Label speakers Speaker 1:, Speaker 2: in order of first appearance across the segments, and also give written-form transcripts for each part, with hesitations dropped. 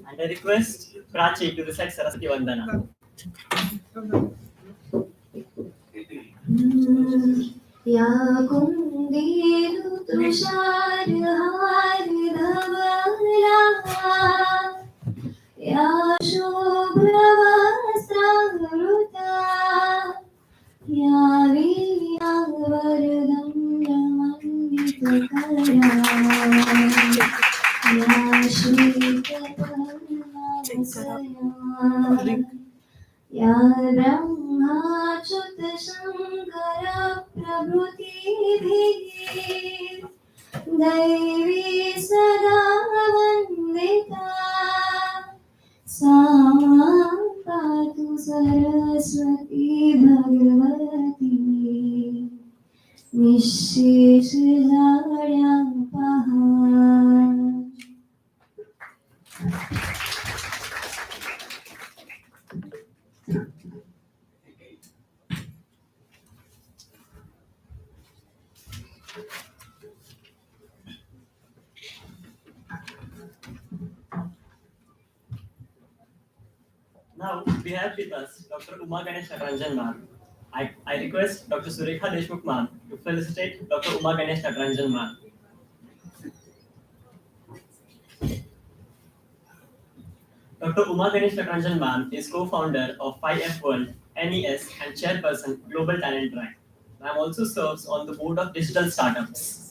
Speaker 1: And I request Prachi to recite Saraswati Vandana.
Speaker 2: या कुन्देरु तुषारहार धवला या शुभ्रवस्त्रावृता या वीर्यावरदण्डमण्डितकरा या श्वेतपद्मवसया या ब्रह्माच्युत शङ्कर प्रभृतिभिः दैवी सदा वन्दिता सा मां पातु Saraswati Bhagwati निःशेषजाड्यापहा.
Speaker 1: Now we have with us Dr. Uma Ganesh Natarajan ma'am. I request Dr. Surekha Deshmukh ma'am to felicitate Dr. Uma Ganesh Natarajan ma'am. Dr. Uma Ganesh Natarajan ma'am is co-founder of 5F World, NES, and chairperson Global Talent Track. Ma'am also serves on the board of Digital Startups.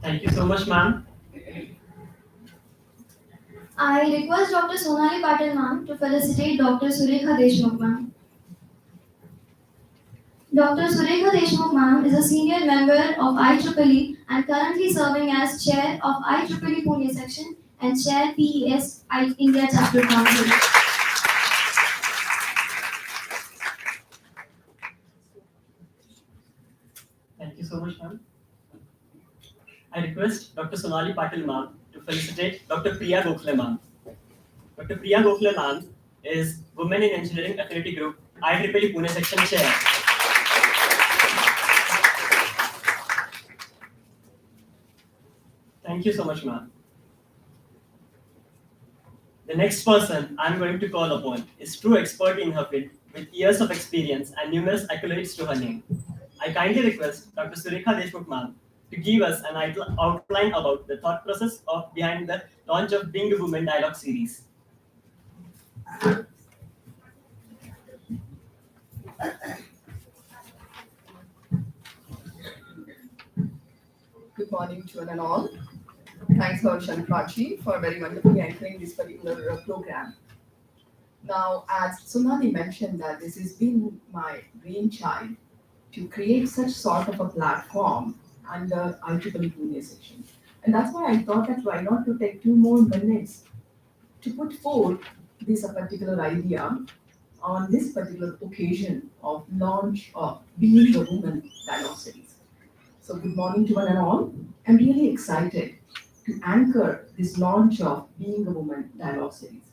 Speaker 1: Thank you so much, ma'am.
Speaker 2: I request Dr. Sonali Patil ma'am to felicitate Dr. Surekha Deshmukh ma'am. Dr. Surekha Deshmukh ma'am is a senior member of IEEE and currently serving as chair of IEEE Pune section and chair PES India Chapter Council.
Speaker 1: Thank you so much, ma'am. I request Dr. Sonali Patil ma'am to felicitate Dr. Priya Gokhale ma'am. Dr. Priya Gokhale ma'am is Women in Engineering Affinity Group, IEEE Pune section chair. Thank you so much, ma'am. The next person I'm going to call upon is true expert in her field with years of experience and numerous accolades to her name. I kindly request Dr. Surekha Deshmukh ma'am to give us an outline about the thought process behind the launch of Being a Woman dialogue series.
Speaker 3: Good morning to one and all. Thanks, Harsh and Prachi, for very wonderfully anchoring this particular program. Now, as Sonali mentioned, that this has been my brainchild to create such sort of a platform under IEEE Pune section. And that's why I thought that why not to take 2 more minutes to put forth this particular idea on this particular occasion of launch of Being a Woman dialogue series. So good morning to one and all. I'm really excited to anchor this launch of Being a Woman dialogue series.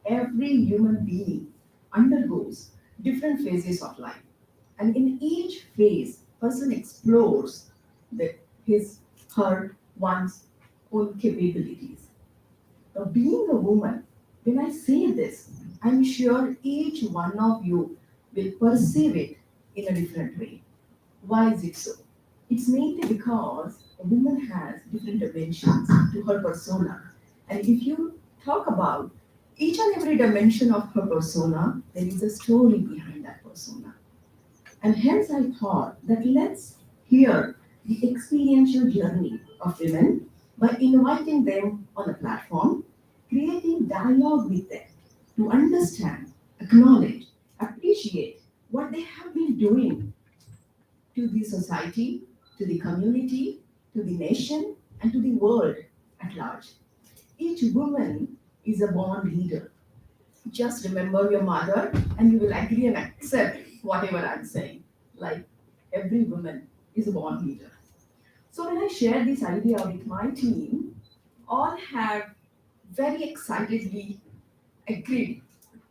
Speaker 3: Every human being undergoes different phases of life. And in each phase, person explores one's own capabilities. Now, being a woman, when I say this, I'm sure each one of you will perceive it in a different way. Why is it so? It's mainly because a woman has different dimensions to her persona. And if you talk about each and every dimension of her persona, there is a story behind that persona. And hence I thought that let's hear the experiential journey of women by inviting them on a platform, creating dialogue with them to understand, acknowledge, appreciate what they have been doing to the society, to the community, to the nation, and to the world at large. Each woman is a born leader, Just remember your mother and you will agree and accept whatever I'm saying. Like every woman is a born leader. So when I shared this idea with my team, all have very excitedly agreed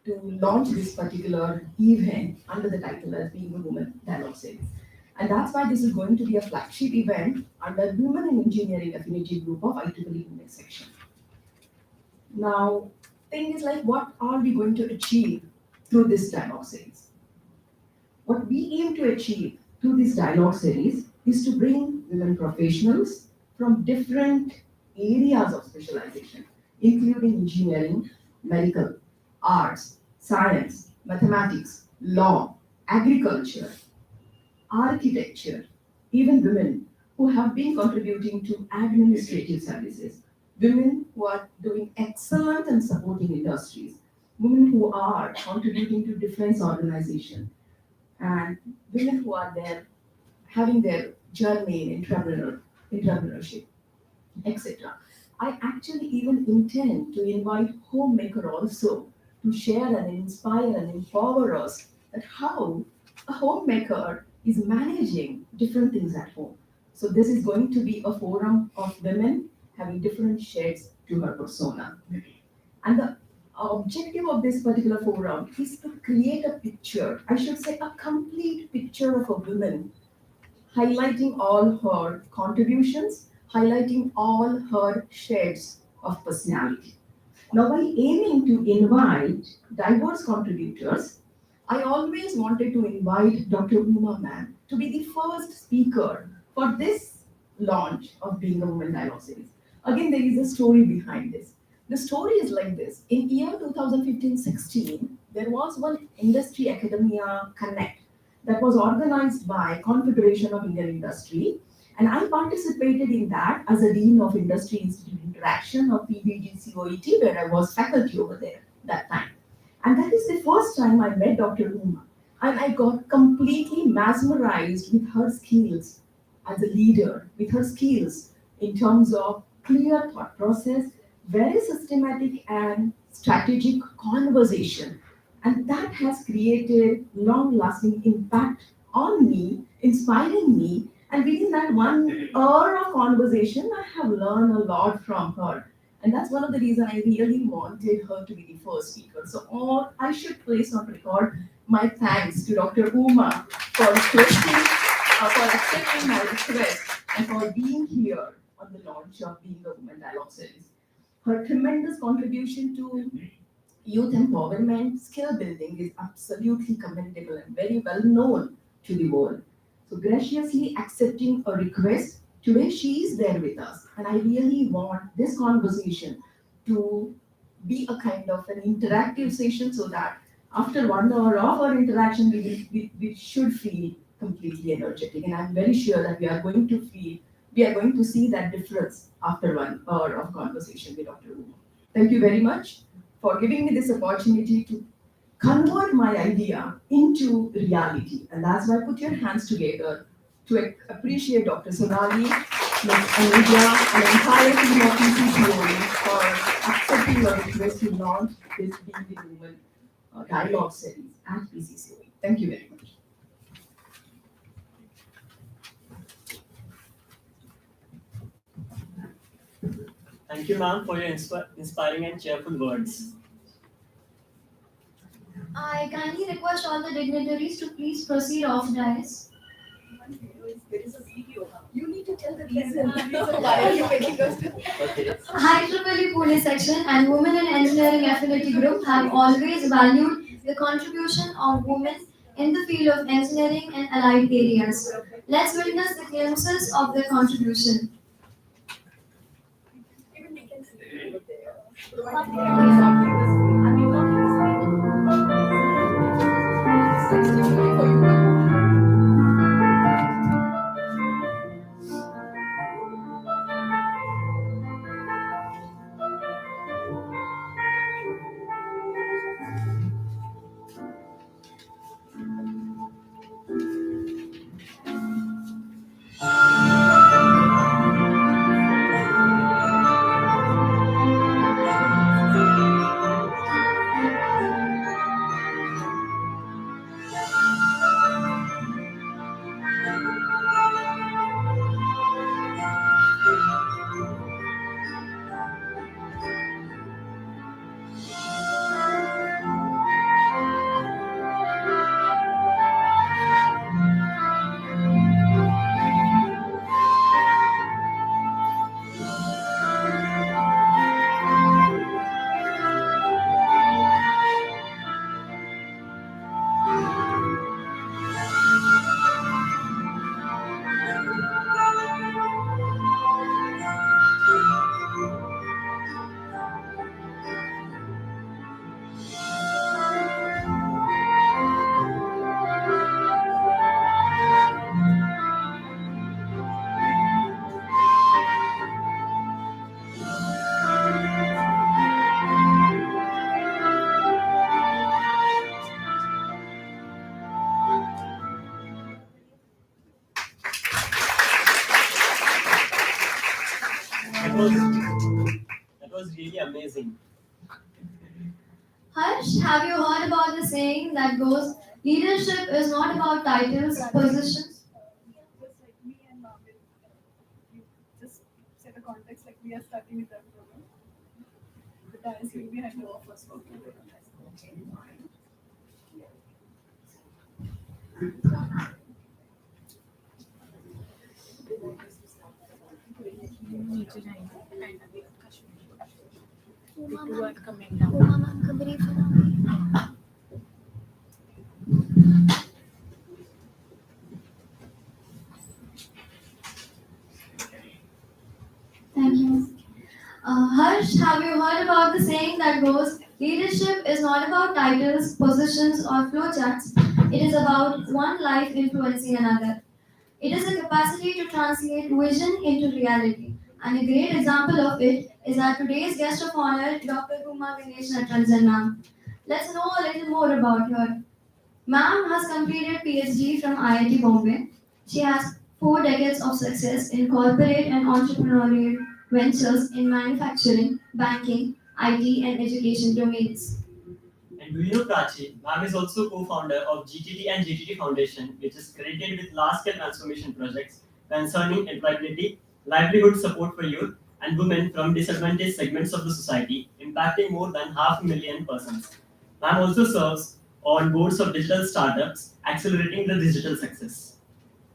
Speaker 3: to launch this particular event under the title as Being a Woman Dialogue Series. And that's why this is going to be a flagship event under Women in Engineering Affinity Group of IEEE Pune section. Now, thing is like, what are we going to achieve through this dialogue series? What we aim to achieve through this dialogue series is to bring women professionals from different areas of specialization, including engineering, medical, arts, science, mathematics, law, agriculture, architecture, even women who have been contributing to administrative services, women who are doing excellent and supporting industries, women who are contributing to defense organization, and women who are there having their journey in entrepreneurship, etc. I actually even intend to invite homemaker also to share and inspire and empower us that how a homemaker is managing different things at home. So this is going to be a forum of women having different shades to her persona. And the objective of this particular forum is to create a picture, I should say a complete picture of a woman, highlighting all her contributions, highlighting all her shades of personality. Now, by aiming to invite diverse contributors, I always wanted to invite Dr. Uma ma'am to be the first speaker for this launch of Being a Woman Dialogue Series. Again, there is a story behind this. The story is like this. In year 2015-16, there was one industry academia connect that was organized by Confederation of Indian Industry, and I participated in that as a Dean of Industry Institute Interaction of PBGCOET, where I was faculty over there that time. And that is the first time I met Dr. Uma. And I got completely mesmerized with her skills as a leader, with her skills in terms of clear thought process, very systematic and strategic conversation. And that has created long-lasting impact on me, inspiring me. And within that 1 hour of conversation, I have learned a lot from her. And that's one of the reasons I really wanted her to be the first speaker. So all I should place on record my thanks to Dr. Uma for for accepting my request and for being here on the launch of Being a Woman Dialogue Series. Her tremendous contribution to youth empowerment, skill building is absolutely commendable and very well known to the world. So graciously accepting a request, today she is there with us. And I really want this conversation to be a kind of an interactive session so that after 1 hour of our interaction, we should feel completely energetic. And I'm very sure that we are going to see that difference after 1 hour of conversation with Dr. Uma. Thank you very much for giving me this opportunity to convert my idea into reality. And that's why put your hands together to appreciate Dr. Sonali, Ms. Anuja, and the entire team of PCCOE for accepting your request to launch this Being the Woman dialogue series at PCCOE. Thank you very much.
Speaker 1: Thank you, ma'am, for your inspiring and cheerful words.
Speaker 2: I kindly request all the dignitaries to please proceed off dais.
Speaker 3: There is a video. You need to tell the reason why are you making us do
Speaker 1: Okay.
Speaker 2: IEEE Pune section and Women in Engineering Affinity Group have always valued the contribution of women in the field of engineering and allied areas. Let's witness the glimpses of their contribution.
Speaker 3: even we can see over there. Provided they are not in this way. And we want in this way. It's nice to hear for you.
Speaker 1: That was really amazing.
Speaker 2: Harsh, have you heard about the saying that goes, leadership is not about titles, positions?
Speaker 4: Just like me and Marvin, you just set a context like we are starting with that program. The guys will be behind the offers for okay, fine.
Speaker 5: नीचे जाएंगे finally Kashmir to are coming down
Speaker 2: Uma ma'am का brief बनाओगे? Thank you. Harsh, have you heard about the saying that goes, leadership is not about titles, positions, or flowcharts. It is about one life influencing another. It is the capacity to translate vision into reality. And a great example of it is our today's guest of honor, Dr. Uma Ganesh Natarajan ma'am. Let's know a little more about her. Ma'am has completed PhD from IIT Bombay. She has 4 decades of success in corporate and entrepreneurial ventures in manufacturing, banking, IT, and education domains.
Speaker 1: And do you know Prachi? Ma'am is also co-founder of GTT and GTT Foundation, which is credited with large-scale transformation projects concerning employability, livelihood support for youth, and women from disadvantaged segments of the society, impacting more than 500,000 persons. Ma'am also serves on boards of digital startups, accelerating the digital success.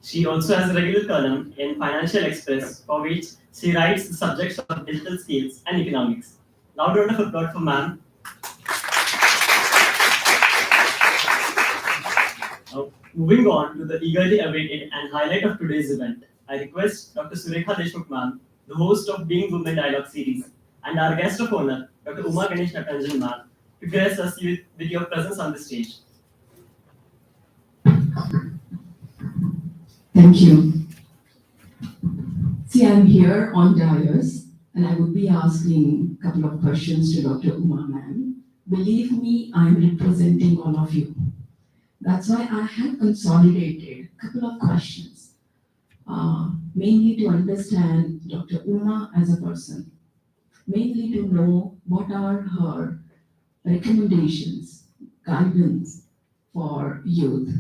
Speaker 1: She also has a regular column in Financial Express, for which she writes the subjects of digital skills and economics. Loud round of applause for ma'am. Now, moving on to the eagerly awaited and highlight of today's event, I request Dr. Surekha Deshmukh ma'am, the host of Being Women Dialogue series, and our guest of honor, Dr. Uma Ganesh Natarajan ma'am, to grace us with your presence on the stage.
Speaker 6: Thank you. See, I'm here on dais and I would be asking a couple of questions to Dr. Uma ma'am. Believe me, I'm representing all of you. That's why I have consolidated a couple of questions, mainly to understand Dr. Uma as a person, mainly to know what are her recommendations, guidance for youth.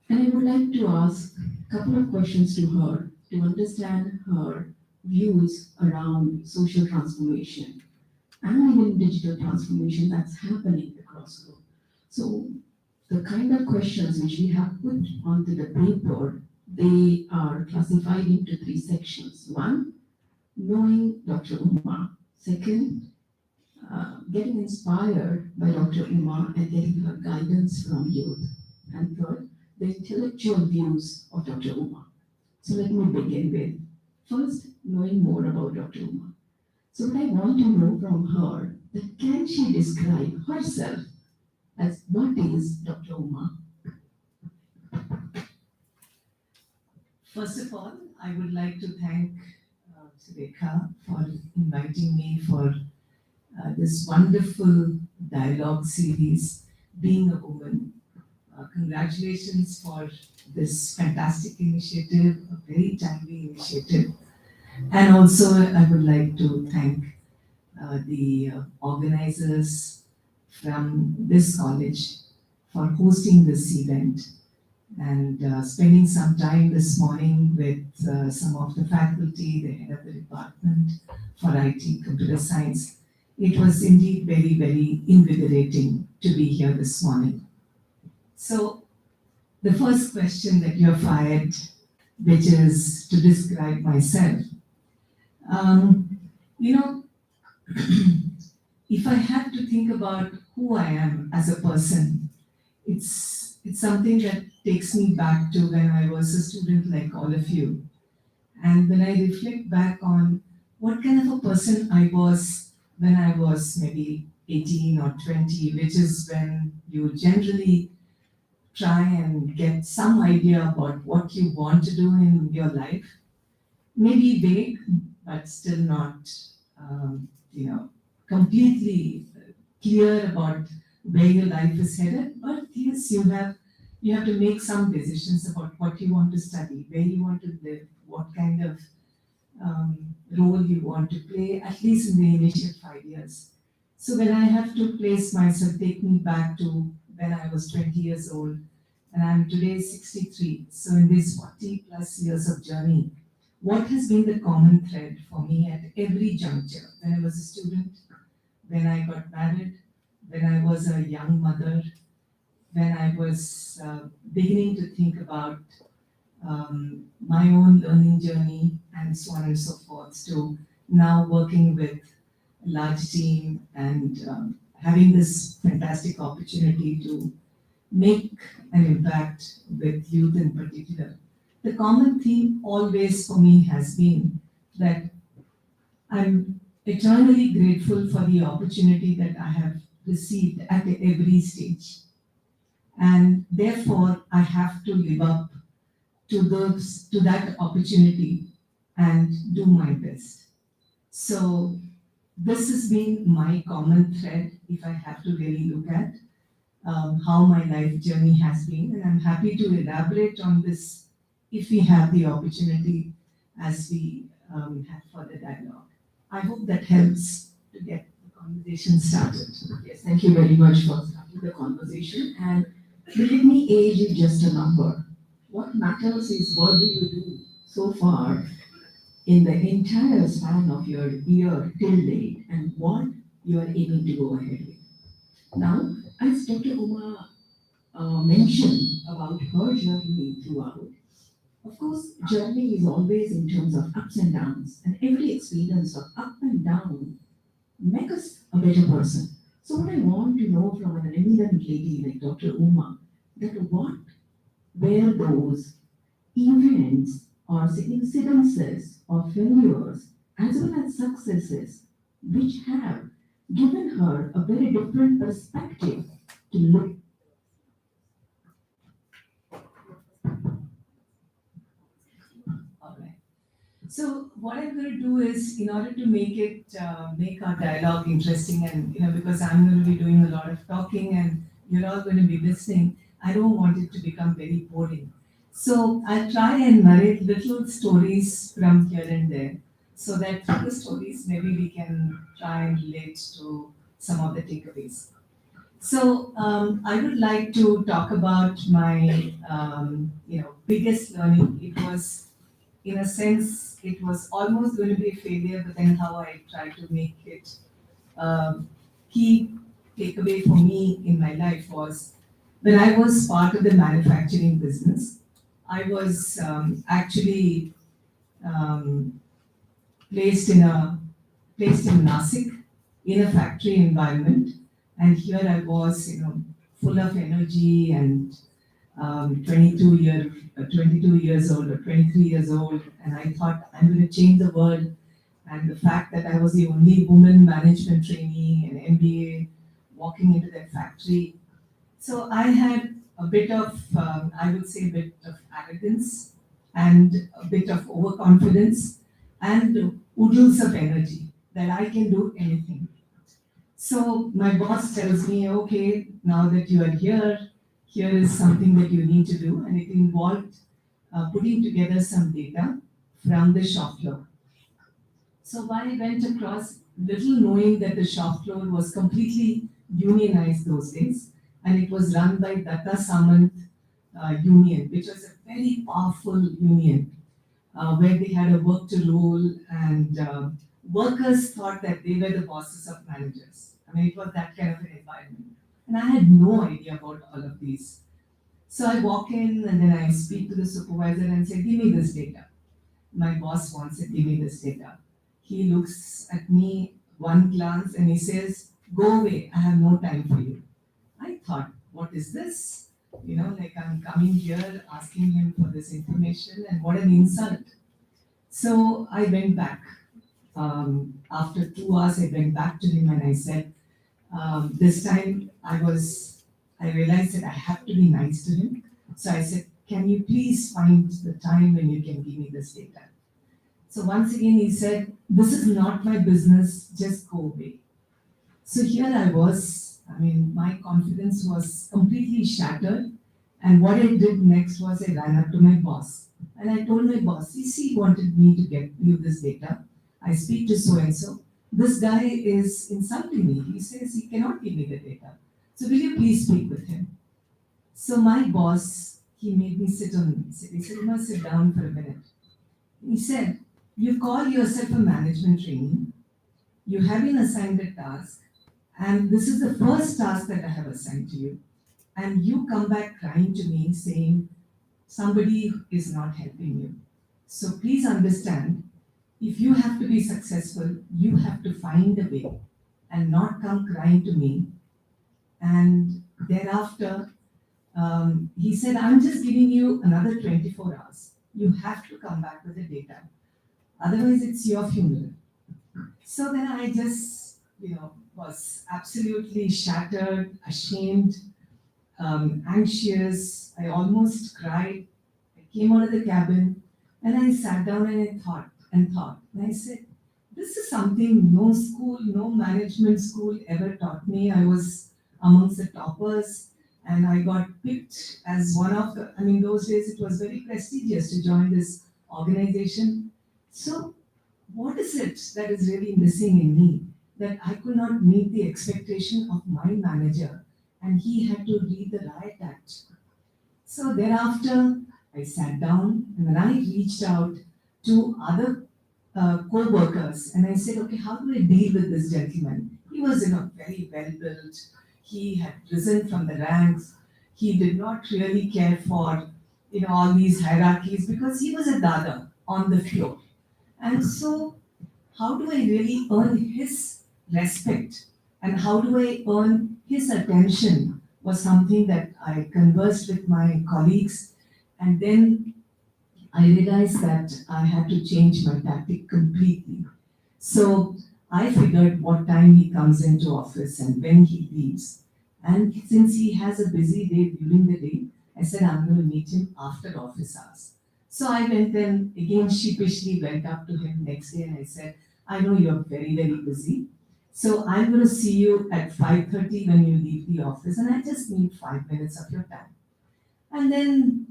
Speaker 6: And I would like to ask a couple of questions to her to understand her views around social transformation and even digital transformation that's happening across the globe. So the kind of questions which we have put onto the paper, they are classified into 3 sections. 1, knowing Dr. Uma. 2, getting inspired by Dr. Uma and getting her guidance from youth. And 3, the intellectual views of Dr. Uma. So let me begin with first knowing more about Dr. Uma. So what I want to know from her, that can she describe herself as what is Dr. Uma?
Speaker 7: First of all, I would like to thank Surekha for inviting me for this wonderful dialogue series, Being a Woman. Congratulations for this fantastic initiative, a very timely initiative. And also, I would like to thank the organizers from this college for hosting this event and spending some time this morning with some of the faculty, the head of the department for IT, computer science. It was indeed very, very invigorating to be here this morning. So, the first question that you're fired, which is to describe myself. You know, if I had to think about who I am as a person, it's something that takes me back to when I was a student like all of you. And when I reflect back on what kind of a person I was when I was maybe 18 or 20, which is when you generally try and get some idea about what you want to do in your life, maybe vague, but still not, you know, completely clear about where your life is headed. But yes, you have to make some decisions about what you want to study, where you want to live, what kind of role you want to play, at least in the initial 5 years. So when I have to place myself, take me back to when I was 20 years old, and I'm today 63. So in these 40 plus years of journey, what has been the common thread for me at every juncture? When I was a student, when I got married, when I was a young mother, when I was beginning to think about my own learning journey and so on and so forth, to now working with a large team and having this fantastic opportunity to make an impact with youth in particular. The common theme always for me has been that I'm eternally grateful for the opportunity that I have received at every stage. And therefore, I have to live up to that opportunity and do my best. So this has been my common thread if I have to really look at how my life journey has been. And I'm happy to elaborate on this if we have the opportunity as we have further dialogue. I hope that helps to get the conversation started.
Speaker 6: Yes, thank you very much for starting the conversation. And believe me, age is just a number. What matters is what do you do so far in the entire span of your year till date and what you are aiming to go ahead with. Now, as Dr. Uma mentioned about her journey throughout, of course, journey is always in terms of ups and downs, and every experience of up and down make us a better person. So what I want to know from an eminent lady like Dr. Uma, that what were those events or incidences or failures as well as successes which have given her a very different perspective to look.
Speaker 7: All right. So what I'm going to do is, in order to make our dialogue interesting, and because I'm going to be doing a lot of talking and you're all going to be listening, I don't want it to become very boring. So I'll try and narrate little stories from here and there, so that through the stories maybe we can try and relate to some of the takeaways. So I would like to talk about my biggest learning. It was, in a sense, it was almost going to be a failure, but then how I tried to make it key takeaway for me in my life was when I was part of the manufacturing business. I was actually placed in Nasik in a factory environment, and here I was, full of energy and 22 years old or 23 years old, and I thought I'm going to change the world. And the fact that I was the only woman management trainee and MBA walking into that factory, so I had a bit of, I would say, a bit of arrogance and a bit of overconfidence and oodles of energy that I can do anything. So my boss tells me, okay, now that you are here is something that you need to do, and it involved putting together some data from the shop floor. So I went across, little knowing that the shop floor was completely unionized those days, and it was run by Datta Samant Union, which was a very powerful union, where they had a work to rule and workers thought that they were the bosses of managers. I mean, it was that kind of an environment. And I had no idea about all of these. So I walk in and then I speak to the supervisor and say, give me this data. My boss wants it, give me this data. He looks at me one glance and he says, go away, I have no time for you. I thought, what is this? You know, like I'm coming here asking him for this information and what an insult. So I went back. After 2 hours, I went back to him and I said, this time I realized that I have to be nice to him. So I said, can you please find the time when you can give me this data? So once again, he said, this is not my business, just go away. So here I was, I mean, my confidence was completely shattered. And what I did next was I ran up to my boss. And I told my boss, he wanted me to get you this data. I speak to so and so. This guy is insulting me. He says he cannot give me the data. So will you please speak with him? So my boss, he made me sit on me. He said, you must sit down for a minute. He said, you call yourself a management trainee. You have been assigned a task. And this is the first task that I have assigned to you. And you come back crying to me saying, somebody is not helping you. So please understand, if you have to be successful, you have to find a way and not come crying to me. And thereafter, he said, I'm just giving you another 24 hours. You have to come back with the data. Otherwise, it's your funeral. So then I just, was absolutely shattered, ashamed, anxious. I almost cried. I came out of the cabin and I sat down and I thought. And I said, this is something no school, no management school ever taught me. I was amongst the toppers and I got picked as one of the, those days it was very prestigious to join this organization. So what is it that is really missing in me that I could not meet the expectation of my manager and he had to read the riot act? So thereafter, I sat down and then I reached out to other co-workers and I said, okay, how do I deal with this gentleman? He was, very well built. He had risen from the ranks. He did not really care for, all these hierarchies because he was a dada on the floor. And so how do I really earn his respect and how do I earn his attention was something that I conversed with my colleagues. And then I realized that I had to change my tactic completely. So I figured what time he comes into office and when he leaves. And since he has a busy day during the day, I said I'm going to meet him after office hours. So I went and again sheepishly went up to him next day and I said, I know you're very, very busy. So I'm going to see you at 5:30 when you leave the office and I just need 5 minutes of your time. And then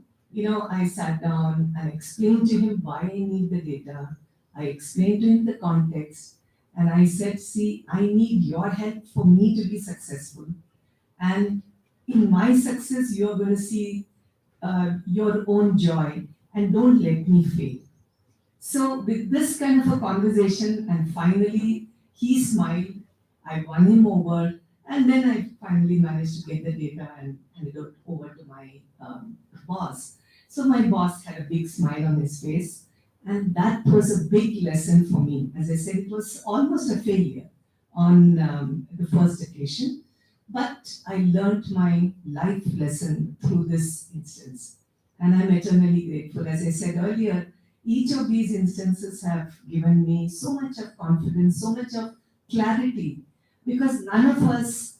Speaker 7: I sat down and explained to him why I need the data. I explained to him the context and I said, see, I need your help for me to be successful. And in my success, you're going to see your own joy and don't let me fail. So with this kind of a conversation and finally he smiled, I won him over and then I finally managed to get the data and handed it over to my boss. So my boss had a big smile on his face and that was a big lesson for me. As I said, it was almost a failure on the first occasion, but I learned my life lesson through this instance and I'm eternally grateful. As I said earlier, each of these instances have given me so much of confidence, so much of clarity, because none of us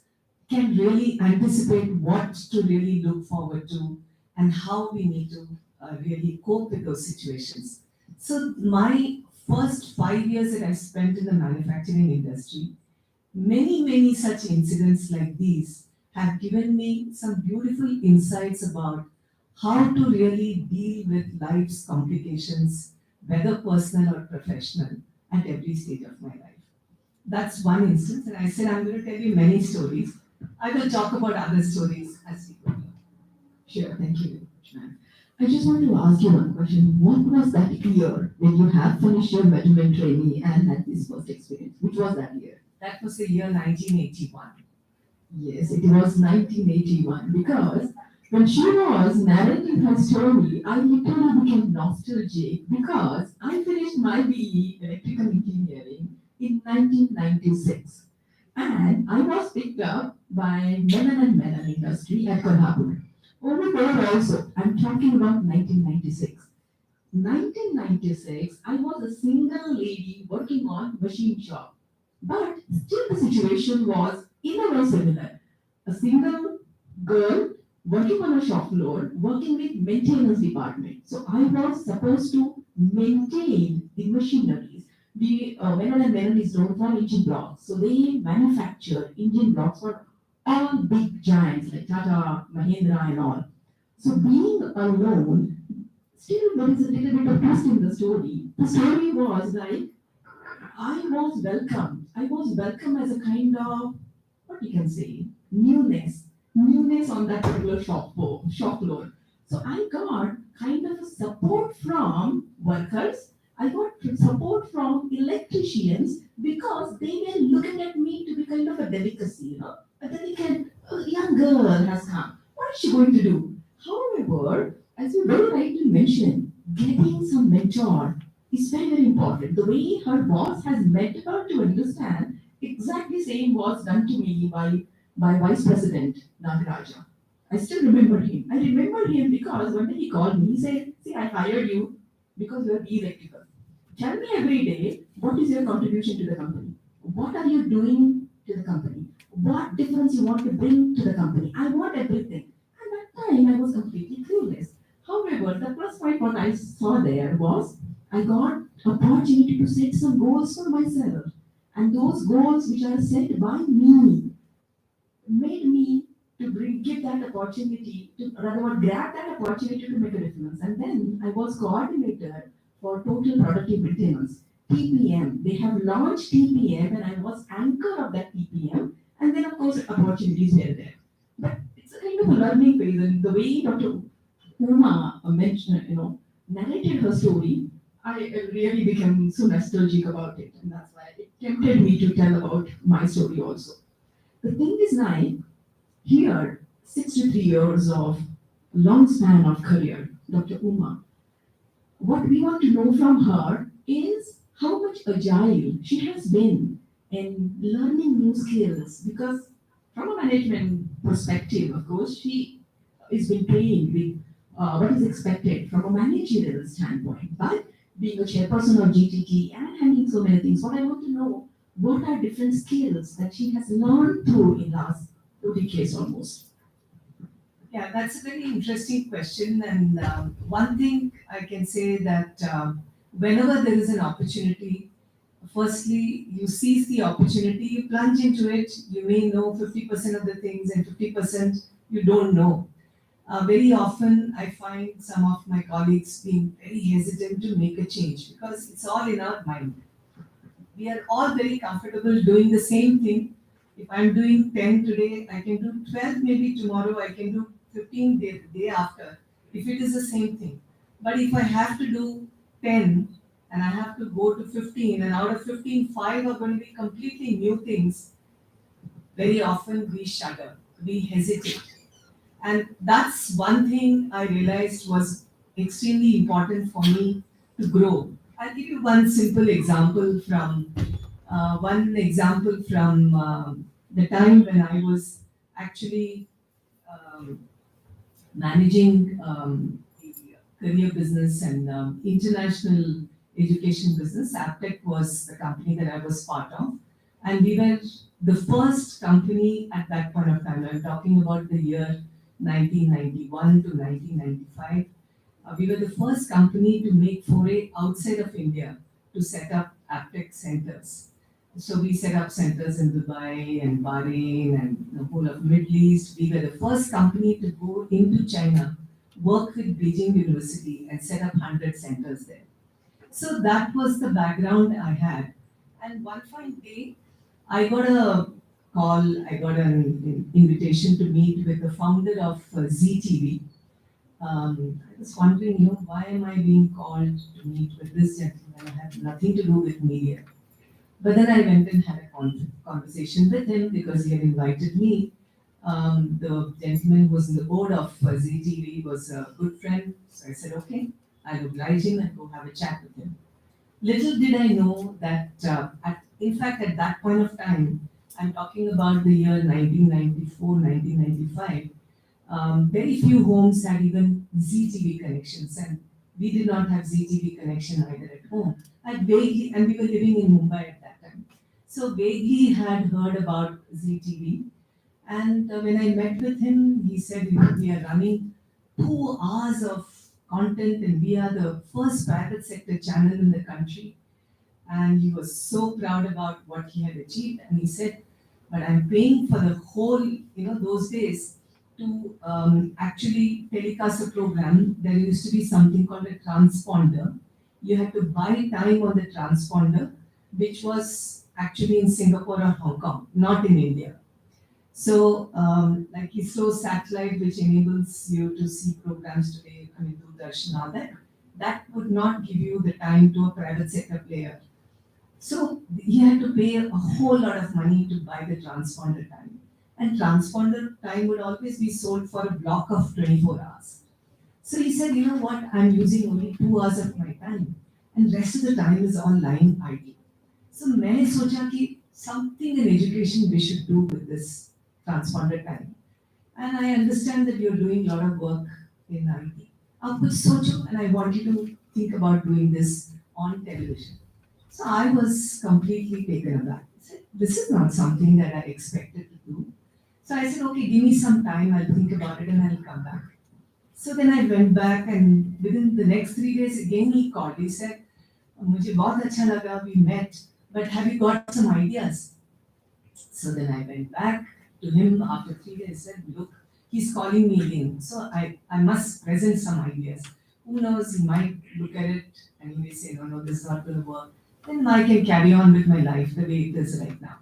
Speaker 7: can really anticipate what to really look forward to and how we need to really cope with those situations. So my first 5 years that I spent in the manufacturing industry, many such incidents like these have given me some beautiful insights about how to really deal with life's complications, whether personal or professional, at every stage of my life. That's one instance, and I said I'm going to tell you many stories. I will talk about other stories as we go along.
Speaker 6: Sure, thank you very much, ma'am. I just want to ask you one question. What was that year when you have finished your measurement trainee and had this first experience? Which was that year?
Speaker 7: That was the year 1981.
Speaker 6: Yes, it was 1981 because when she was narrating her story, I literally became nostalgic because I finished my BE Electrical Engineering in 1996 and I was picked up by Menon and Menon Industry at Kolhapur. Over there also, I'm talking about 1996. 1996, I was a single lady working on machine shop. But still the situation was in a way similar. A single girl working on a shop floor, working with maintenance department. So I was supposed to maintain the machineries. The Menon and Menon is known for engine blocks. So they manufacture engine blocks for all big giants like Tata, Mahindra and all. So being alone, still there is a little bit of twist in the story. The story was like I was welcomed. I was welcomed as a kind of what you can say newness on that particular shop floor. So I got kind of a support from workers. I got support from electricians because they were looking at me to be kind of a delicacy, a delicate young girl has come. What is she going to do? However, as you very rightly mentioned, getting some mentor is very, very important. The way her boss has made her to understand, exactly same was done to me by Vice President Nagaraja. I still remember him. I remember him because one day he called me, he said, see, I hired you because you are electrical. Tell me every day, what is your contribution to the company? What are you doing to the company? What difference you want to bring to the company? I want everything. At that time, I was completely clueless. However, the plus point what I saw there was I got opportunity to set some goals for myself. And those goals which are set by me made me to give that opportunity to rather grab that opportunity to make a difference. And then I was coordinator for total productive maintenance, TPM. They have launched TPM and I was anchor of that TPM. And then of course opportunities were there. But it's a kind of a learning phase and the way Dr. Uma mentioned, narrated her story, I really became so nostalgic about it, and that's why it tempted me to tell about my story also. The thing is now, here, 63 years of long span of career, Dr. Uma, what we want to know from her is how much agile she has been in learning new skills, because from a management perspective, of course, she is being trained with what is expected from a managerial standpoint. But being a chairperson of GTT and handling so many things, what I want to know, what are different skills that she has learned through in last 2 decades almost?
Speaker 7: Yeah, that's a very interesting question. And one thing I can say that whenever there is an opportunity, firstly, you seize the opportunity, you plunge into it. You may know 50% of the things and 50% you don't know. Very often, I find some of my colleagues being very hesitant to make a change because it's all in our mind. We are all very comfortable doing the same thing. If I'm doing 10 today, I can do 12 maybe tomorrow, I can do 15 day after, if it is the same thing. But if I have to do 10 and I have to go to 15 and out of 15, 5 are going to be completely new things, very often we shudder, we hesitate. And that's one thing I realized was extremely important for me to grow. I'll give you one simple example from the time when I was actually managing the career business and international education business. Aptech was the company that I was part of, and we were the first company at that point of time. I'm talking about the year 1991 to 1995. We were the first company to make foray outside of India to set up Aptech centers. So we set up centers in Dubai and Bahrain and the whole of Middle East. We were the first company to go into China, work with Beijing University and set up 100 centers there. So that was the background I had. And one fine day, I got a call, I got an invitation to meet with the founder of ZTV. I was wondering, why am I being called to meet with this gentleman? I have nothing to do with media. But then I went and had a conversation with him because he had invited me. The gentleman who was in the board of ZTV was a good friend. So I said, okay, I'll oblige him and go have a chat with him. Little did I know that, in fact, at that point of time, I'm talking about the year 1994, 1995, very few homes had even ZTV connections, and we did not have ZTV connection either at home. I vaguely, and we were living in Mumbai at that time, so vaguely had heard about ZTV. And when I met with him, he said, we are running 2 hours of content, and we are the first private sector channel in the country. And he was so proud about what he had achieved, and he said, but I'm paying for the whole, those days to actually telecast a program. There used to be something called a transponder. You had to buy time on the transponder, which was actually in Singapore or Hong Kong, not in India. So, like ISRO satellite, which enables you to see programs today, Doordarshan, all that, that would not give you the time to a private sector player. So he had to pay a whole lot of money to buy the transponder time. And transponder time would always be sold for a block of 24 hours. So he said, you know what, I'm using only 2 hours of my time, and rest of the time is online idle. So मैंने सोचा कि something in education we should do with this transponder time. And I understand that you're doing a lot of work in IT. आप कुछ सोचो, and I want you to think about doing this on television. So I was completely taken aback. I said, this is not something that I expected to do. So I said, okay, give me some time, I'll think about it and I'll come back. So then I went back, and within the next 3 days again he called. He said, मुझे बहुत अच्छा लगा, we met, but have you got some ideas? So then I went back to him after 3 days, said, look, he's calling me again. So I must present some ideas. Who knows, he might look at it and he may say, no, this is not going to work. Then I can carry on with my life the way it is right now.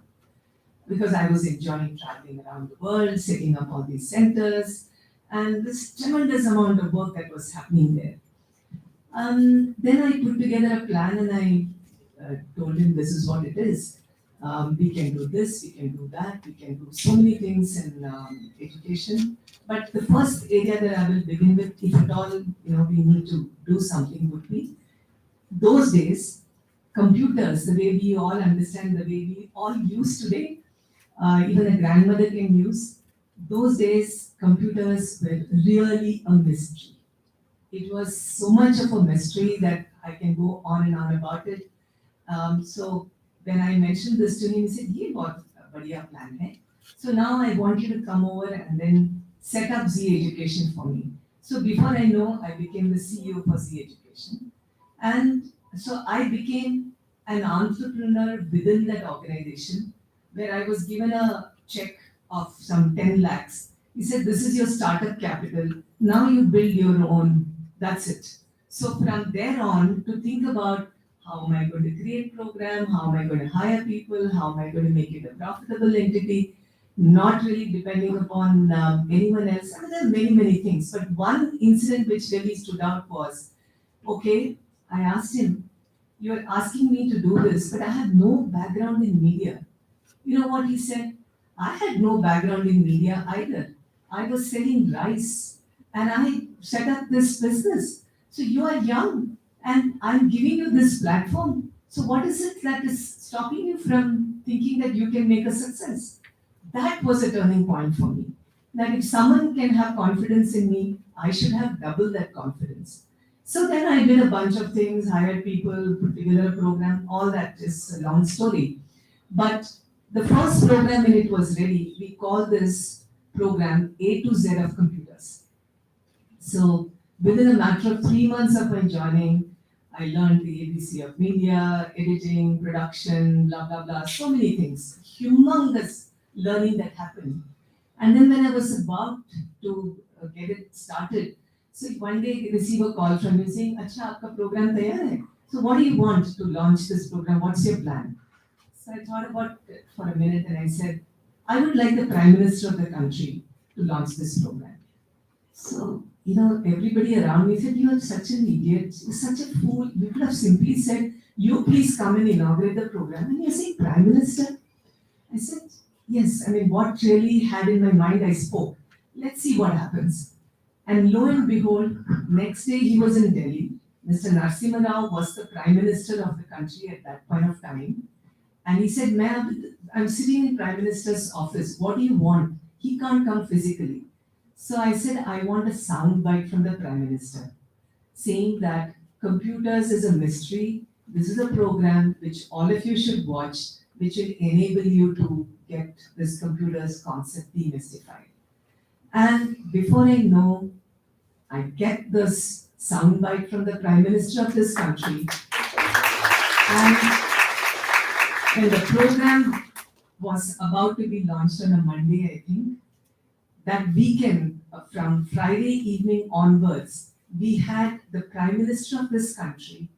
Speaker 7: Because I was enjoying traveling around the world, setting up all these centers, and this tremendous amount of work that was happening there. Then I put together a plan, and I told him this is what it is. We can do this, we can do that, we can do so many things in education. But the first area that I will begin with, if at all we need to do something, would be those days, computers, the way we all understand, the way we all use today, even a grandmother can use. Those days, computers were really a mystery. It was so much of a mystery that I can go on and on about it. So when I mentioned this to him, he said, "Ye bahut badhiya plan hai. So now I want you to come over and then set up Z Education for me." So before I know, I became the CEO for Z Education. And so I became an entrepreneur within that organization, where I was given a check of some 10 lakhs. He said, "This is your startup capital. Now you build your own. That's it." So from there on, to think about how am I going to create program, how am I going to hire people, how am I going to make it a profitable entity, not really depending upon anyone else. I mean, there are many, many things. But one incident which really stood out was, okay, I asked him, "You're asking me to do this, but I have no background in media." You know what he said? "I had no background in media either. I was selling rice and I set up this business. So you are young and I'm giving you this platform. So what is it that is stopping you from thinking that you can make a success?" That was a turning point for me. That if someone can have confidence in me, I should have double that confidence. So then I did a bunch of things, hired people, put together a program, all that is a long story. But the first program when it was ready, we called this program A to Z of computers. So within a matter of 3 months of my joining, I learned the ABC of media, editing, production, blah, blah, blah, so many things. Humongous learning that happened. And then when I was about to get it started, so one day I receive a call from you saying, "Acha, aapka program tayar hai. So what do you want to launch this program? What's your plan?" So I thought about it for a minute and I said, "I would like the Prime Minister of the country to launch this program." So everybody around me said, "You are such an idiot, you're such a fool. You could have simply said, you please come and inaugurate the program." And you're saying, Prime Minister? I said, yes, I mean, what really had in my mind, I spoke. Let's see what happens. And lo and behold, next day he was in Delhi. Mr. Narasimha Rao was the Prime Minister of the country at that point of time. And he said, "Ma'am, I'm sitting in Prime Minister's office. What do you want?" He can't come physically. So I said, "I want a sound bite from the Prime Minister saying that computers is a mystery. This is a program which all of you should watch, which will enable you to get this computer's concept demystified." And before I know, I get this soundbite from the Prime Minister of this country. And when the program was about to be launched on a Monday, I think, that weekend, from Friday evening onwards, we had the Prime Minister of this country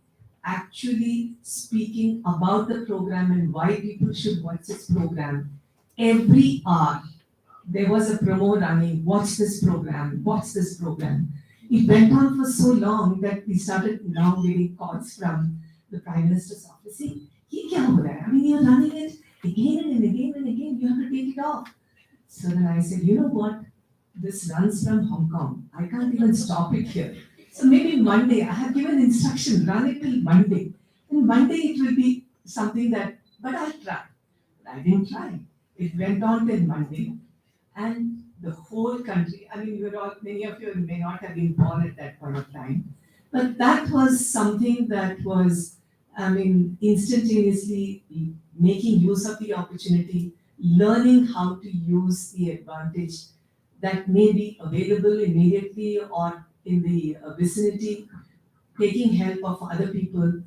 Speaker 7: actually speaking about the program and why people should watch this program. Every hour, there was a promo running, "Watch this program, watch this program." It went on for so long that we started now getting calls from the Prime Minister's office saying, "Ye kya ho raha hai? I mean, you're running it again and again and again, you have to take it off." So then I said, "You know what? This runs from Hong Kong. I can't even stop it here. So maybe Monday, I have given instruction, run it till Monday. And Monday it will be something that, but I'll try." But I didn't try. It went on till Monday. And the whole country, I mean, many of you may not have been born at that point of time, but that was something that was, I mean, instantaneously making use of the opportunity, learning how to use the advantage that may be available immediately or in the vicinity, taking help of other people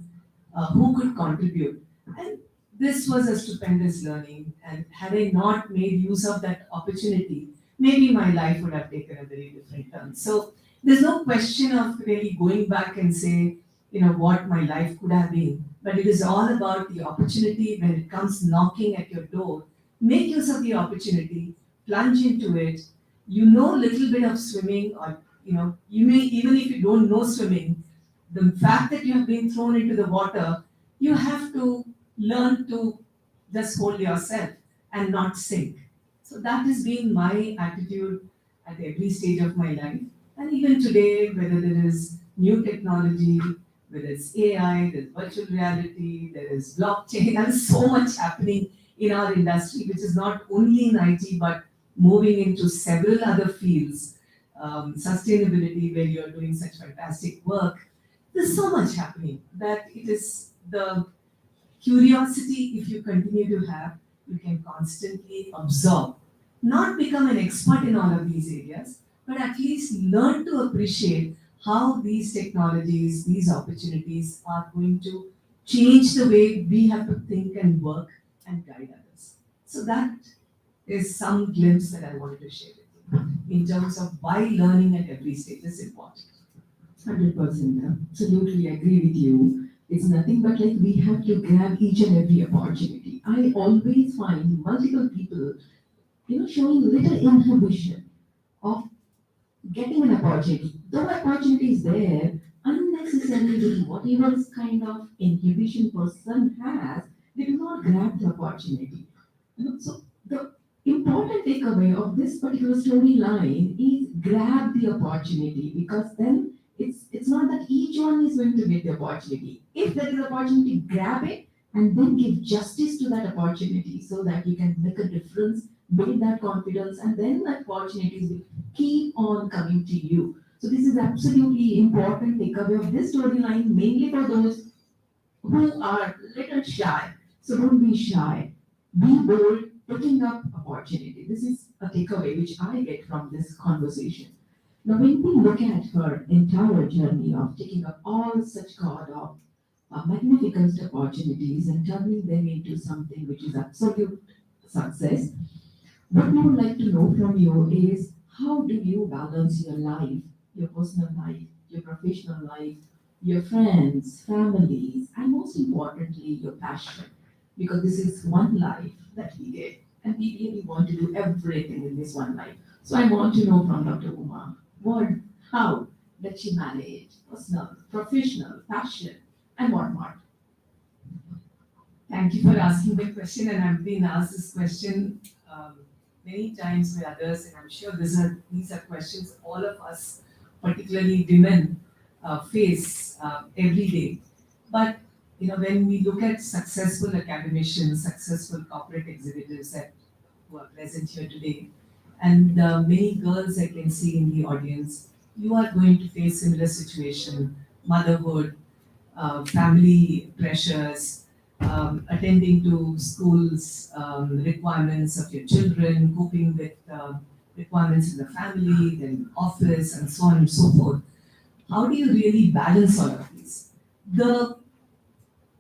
Speaker 7: who could contribute. And this was a stupendous learning. And had I not made use of that opportunity, maybe my life would have taken a very different turn. So there's no question of really going back and say, what my life could have been. But it is all about the opportunity when it comes knocking at your door. Make use of the opportunity, plunge into it. You know a little bit of swimming, or you may, even if you don't know swimming, the fact that you have been thrown into the water, you have to learn to just hold yourself and not sink. So that has been my attitude at every stage of my life. And even today, whether there is new technology, whether it's AI, there's virtual reality, there is blockchain, there is so much happening in our industry, which is not only in IT, but moving into several other fields, sustainability, where you're doing such fantastic work. There's so much happening that it is the curiosity, if you continue to have, you can constantly absorb. Not become an expert in all of these areas, but at least learn to appreciate how these technologies, these opportunities are going to change the way we have to think and work and guide others. So that is some glimpse that I wanted to share with you in terms of why learning at every stage is important.
Speaker 6: 100%. Absolutely agree with you. It's nothing but like we have to grab each and every opportunity. I always find multiple people, showing little inhibition of getting an opportunity. Though opportunity is there, unnecessarily with whatever kind of inhibition person has, they do not grab the opportunity. So the important takeaway of this particular storyline is grab the opportunity, because then it's not that each one is going to get the opportunity. If there is opportunity, grab it and then give justice to that opportunity so that you can make a difference, build that confidence, and then that opportunities will keep on coming to you. So this is absolutely important takeaway of this storyline, mainly for those who are little shy. So don't be shy. Be bold, taking up opportunity. This is a takeaway which I get from this conversation. Now, when we look at her entire journey of taking up all such kind of magnificent opportunities and turning them into something which is absolute success, what we would like to know from you is, how do you balance your life, your personal life, your professional life, your friends, families, and most importantly, your passion? Because this is one life that we get, and we really want to do everything in this one life. So I want to know from Dr. Uma, How did she manage personal, professional, passion, and whatnot?
Speaker 7: Thank you for asking the question, and I've been asked this question many times by others, and I'm sure these are questions all of us, particularly women, face every day. But when we look at successful academicians, successful corporate executives that who are present here today, and many girls I can see in the audience, you are going to face similar situation, motherhood, family pressures, attending to schools requirements of your children, coping with requirements in the family, then office, and so on and so forth. How do you really balance all of these? The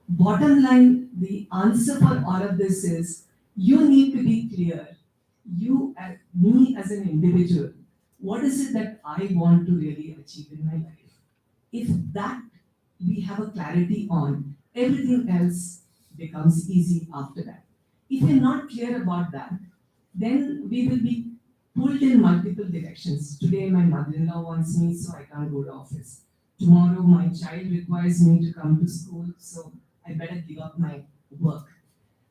Speaker 7: bottom line, the answer for all of this is you need to be clear. You, me as an individual, what is it that I want to really achieve in my life? If that we have a clarity on, everything else becomes easy after that. If you're not clear about that, then we will be pulled in multiple directions. Today, my mother-in-law wants me, so I can't go to office. Tomorrow, my child requires me to come to school, so I better give up my work.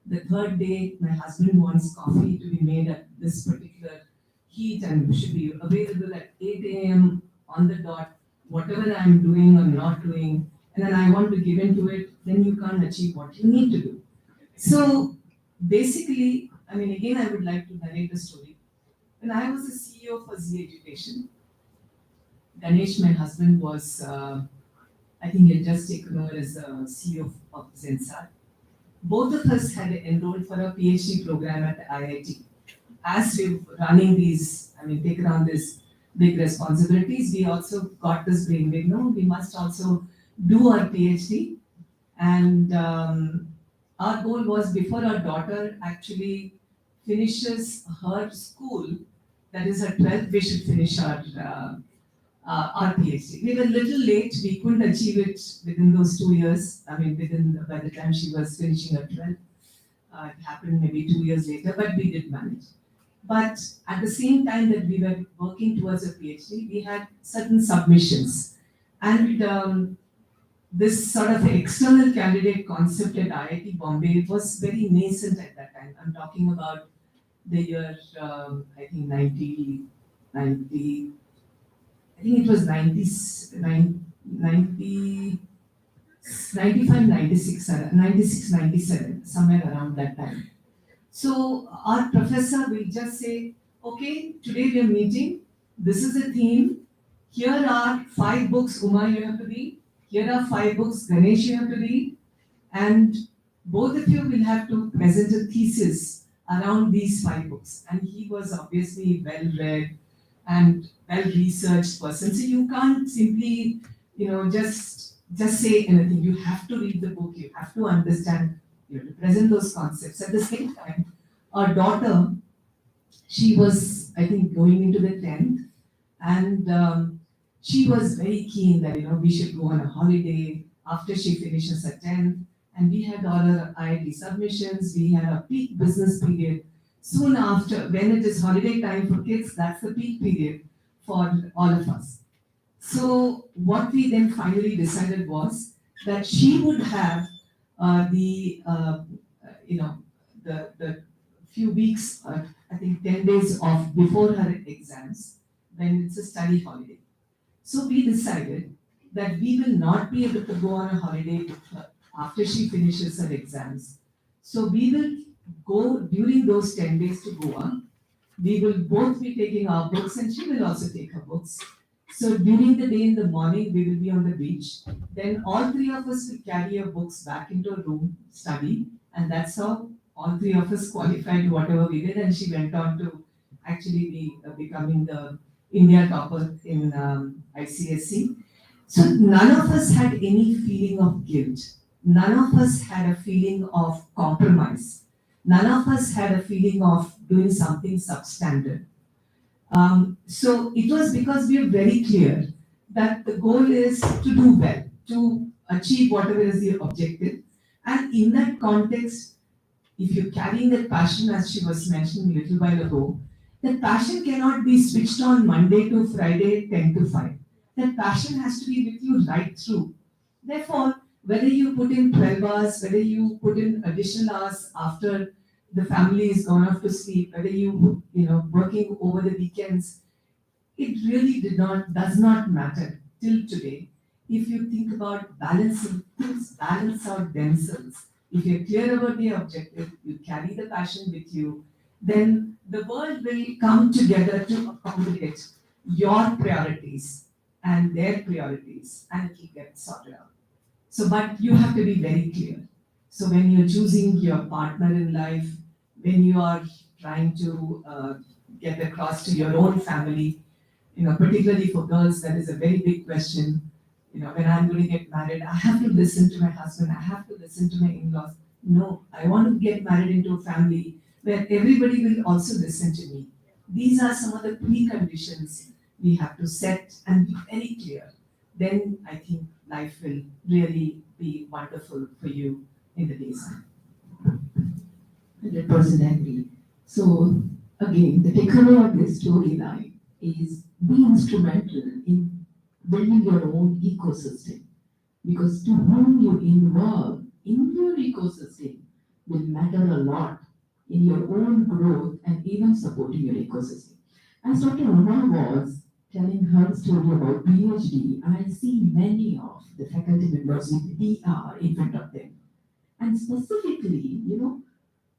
Speaker 7: The third day, my husband wants coffee to be made at this particular heat and should be available at 8 a.m. on the dot, whatever I'm doing or not doing, and then I want to give into it, then you can't achieve what you need to do. So basically, again, I would like to narrate the story. When I was the CEO for Z Education, Ganesh, my husband, was, I think he had just taken over as the CEO of Zensar. Both of us had enrolled for a PhD program at the IIT. As we were running these, taken on these big responsibilities, we also got this brainwave, no, we must also do our PhD. And our goal was before our daughter actually finishes her school, that is her 12th, we should finish our PhD. We were a little late, we couldn't achieve it within those 2 years. By the time she was finishing her 12th, it happened maybe 2 years later, but we did manage. But at the same time that we were working towards a PhD, we had certain submissions. And this sort of external candidate concept at IIT Bombay was very nascent at that time. I'm talking about the year, I think it was 95, 96, 97, somewhere around that time. So our professor will just say, okay, today we are meeting, this is a theme, here are 5 books, Uma, you have to read, here are 5 books, Ganesh, you have to read, and both of you will have to present a thesis around these 5 books. And he was obviously well-read and well-researched person, so you can't simply, just say anything. You have to read the book, you have to understand, you have to present those concepts. At the same time, our daughter, she was, I think, going into the 10th, and she was very keen that, we should go on a holiday after she finishes her 10th, and we had all our IIT submissions, we had a peak business period. Soon after, when it is holiday time for kids, that's the peak period for all of us. So what we then finally decided was that she would have the few weeks, I think 10 days off before her exams, when it's a study holiday. So we decided that we will not be able to go on a holiday with her after she finishes her exams. So we will go during those 10 days to Goa. We will both be taking our books and she will also take her books. So during the day in the morning, we will be on the beach. Then all 3 of us will carry our books back into a room, study, and that's how all 3 of us qualified whatever we did. And she went on to actually be becoming the India topper in ICSE. So none of us had any feeling of guilt. None of us had a feeling of compromise. None of us had a feeling of doing something substandard. So it was because we were very clear that the goal is to do well, to achieve whatever is the objective. And in that context, if you're carrying that passion, as she was mentioning a little while ago, that passion cannot be switched on Monday to Friday, 10 to 5. that passion has to be with you right through. Therefore, whether you put in 12 hours, whether you put in additional hours after the family is gone off to sleep, whether working over the weekends, it really does not matter till today. If you think about balancing, things balance out themselves. If you're clear about the objective, you carry the passion with you, then the world will come together to accommodate your priorities and their priorities, and it will get sorted out. So, but you have to be very clear. So when you're choosing your partner in life, when you are trying to get across to your own family, particularly for girls, that is a very big question. When I'm going to get married, I have to listen to my husband, I have to listen to my in-laws. No, I want to get married into a family where everybody will also listen to me. These are some of the preconditions we have to set and be very clear. Then I think life will really be wonderful for you in the days ahead.
Speaker 6: 100% agree. So again, the takeaway of this storyline is be instrumental in building your own ecosystem, because to whom you involve in your ecosystem will matter a lot in your own growth and even supporting your ecosystem. As Dr. Uma was telling her story about PhD, I see many of the faculty members with DR in front of them. And specifically,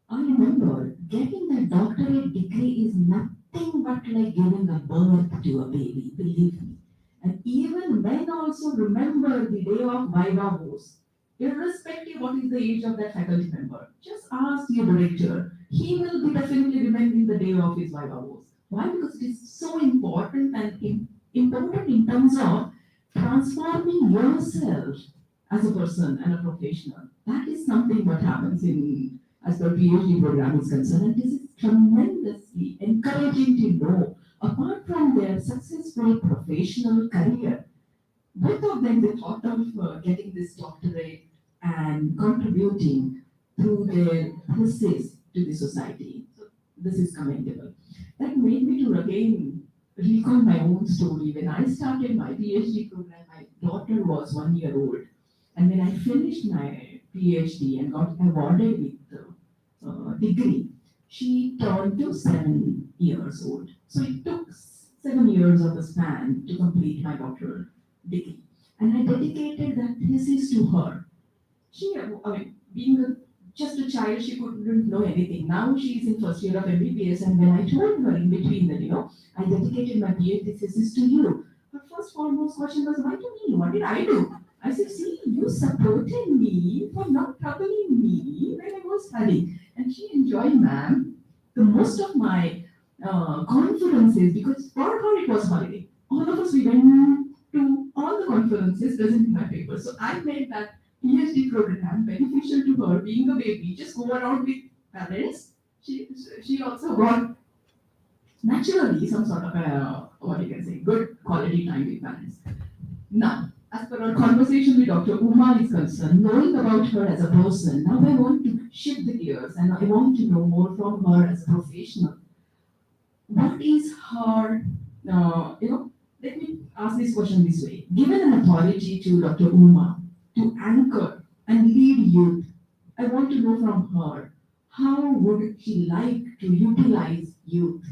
Speaker 6: I remember getting that doctorate degree is nothing but like giving a birth to a baby, believe me. And even men also remember the day of Viva Voce, irrespective what is the age of that faculty member. Just ask your director, he will be definitely remembering the day of his Viva Voce. Why? Because it is so important and important in terms of transforming yourself as a person and a professional. That is something what happens as the PhD program is concerned, and this is tremendously encouraging to know. Apart from their successful professional career, both of them they thought of getting this doctorate and contributing through their thesis to the society. So this is commendable. That made me to again recall my own story. When I started my PhD program, my daughter was 1 year old. And when I finished my PhD and got awarded with the degree, she turned to 7 years old. So it took 7 years of a span to complete my doctoral degree. And I dedicated that thesis to her. She, being just a child, she couldn't know anything. Now she is in first year of MBBS, and when I told her in between that, I dedicated my PhD thesis to you, her first foremost question was, why to me? What did I do? I said, see, you supported me for not troubling me when I was studying. And she enjoyed, ma'am, the most of my conferences, because for her it was holiday. All of us, we went to all the conferences presenting my paper. So I made that PhD program beneficial to her, being a baby, just go around with parents. She also got naturally some sort of good quality time with parents. Now, as per our conversation with Dr. Uma is concerned, knowing about her as a person, now I want to shift the gears and I want to know more from her as a professional. What is her, let me ask this question this way. Given an authority to Dr. Uma to anchor and lead youth, I want to know from her, how would she like to utilize youth?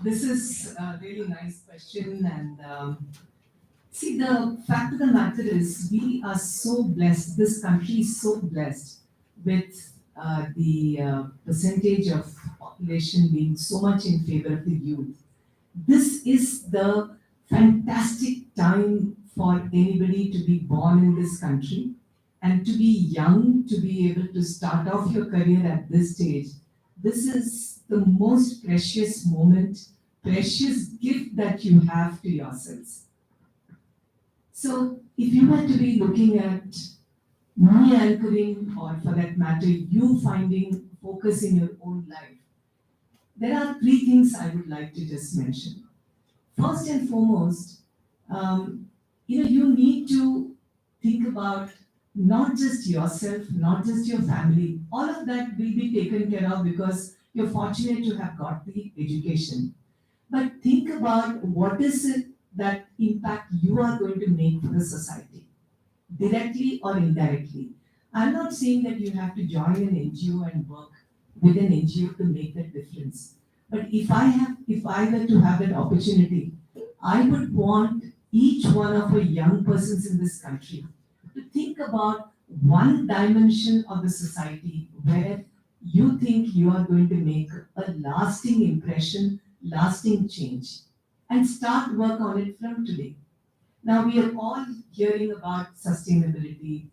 Speaker 7: This is a really nice question, and see, the fact of the matter is we are so blessed, this country is so blessed with the percentage of population being so much in favor of the youth. This is the fantastic time for anybody to be born in this country and to be young, to be able to start off your career at this stage. This is the most precious moment, precious gift that you have to yourselves. So if you were to be looking at me anchoring, or for that matter, you finding focus in your own life, there are 3 things I would like to just mention. First and foremost, you need to think about not just yourself, not just your family. All of that will be taken care of because you're fortunate to have got the education. but think about what is it that impact you are going to make for the society, directly or indirectly. I'm not saying that you have to join an NGO and work with an NGO to make that difference. But if I were to have that opportunity, I would want each one of the young persons in this country to think about one dimension of the society where you think you are going to make a lasting impression, lasting change, and start work on it from today. Now, we are all hearing about sustainability.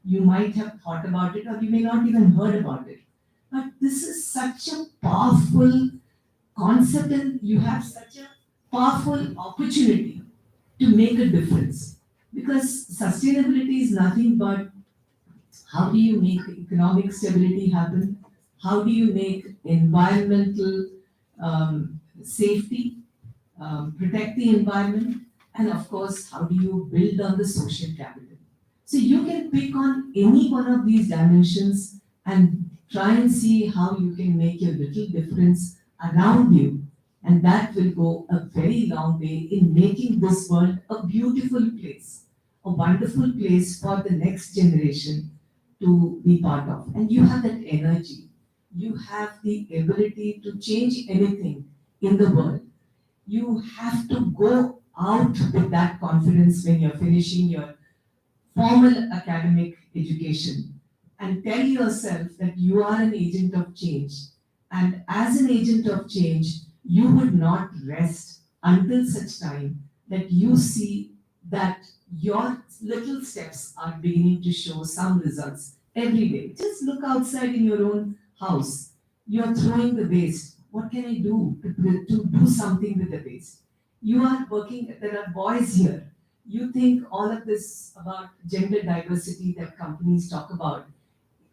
Speaker 7: You might have thought about it, or you may not even heard about it. But this is such a powerful concept, and you have such a powerful opportunity to make a difference. Because sustainability is nothing but how do you make economic stability happen? How do you make environmental safety, protect the environment, and of course, how do you build on the social capital? So you can pick on any one of these dimensions and try and see how you can make a little difference around you. And that will go a very long way in making this world a beautiful place, a wonderful place for the next generation to be part of. And you have that energy. You have the ability to change anything in the world. You have to go out with that confidence when you're finishing your formal academic education and tell yourself that you are an agent of change. And as an agent of change, you would not rest until such time that you see that your little steps are beginning to show some results every day. Just look outside in your own house. You're throwing the waste. What can I do to do something with the waste? You are working, there are boys here. You think all of this about gender diversity that companies talk about,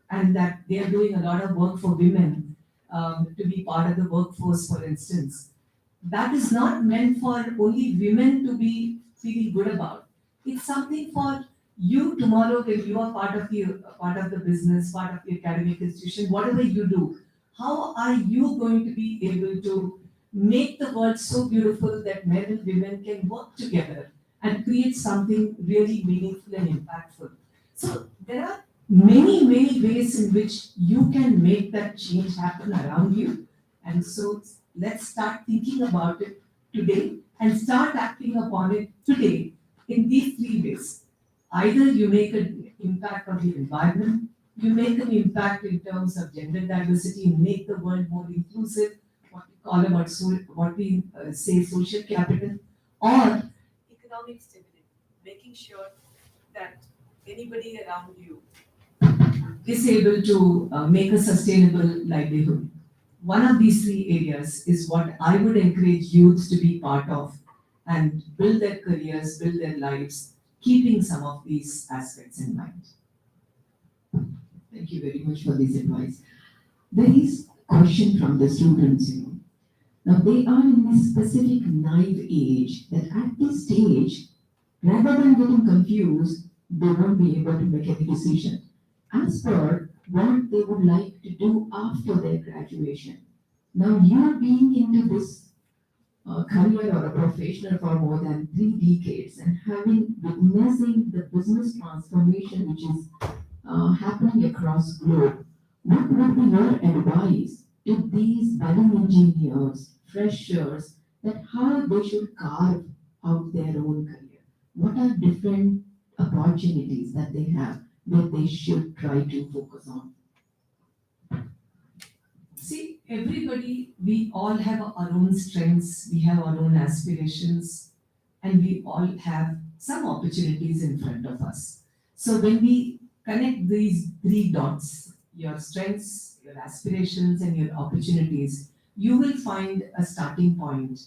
Speaker 7: and that they are doing a lot of work for women to be part of the workforce, for instance. That is not meant for only women to be feeling good about. It's something for you tomorrow when you are part of the business, part of the academic institution, whatever you do. How are you going to be able to make the world so beautiful that men and women can work together and create something really meaningful and impactful? So there are many, many ways in which you can make that change happen around you. And so let's start thinking about it today and start acting upon it today in these three ways. Either you make an impact on the environment, you make an impact in terms of gender diversity and make the world more inclusive, what we call about say social capital, or economic stability, making sure that anybody around you is able to make a sustainable livelihood. One of these three areas is what I would encourage youth to be part of and build their careers, build their lives, keeping some of these aspects in mind.
Speaker 6: Thank you very much for this advice. There is a question from the students, Now they are in this specific naive age that at this stage, rather than getting confused, they won't be able to make any decision as per what they would like to do after their graduation. Now you being into this career or a professional for more than 3 decades and having witnessing the business transformation which is happening across globe, what would be your advice to these budding engineers, freshers, that how they should carve out their own career? What are different opportunities that they have that they should try to focus on?
Speaker 7: See, everybody, we all have our own strengths, we have our own aspirations, and we all have some opportunities in front of us. So when we connect these three dots, your strengths, your aspirations, and your opportunities, you will find a starting point.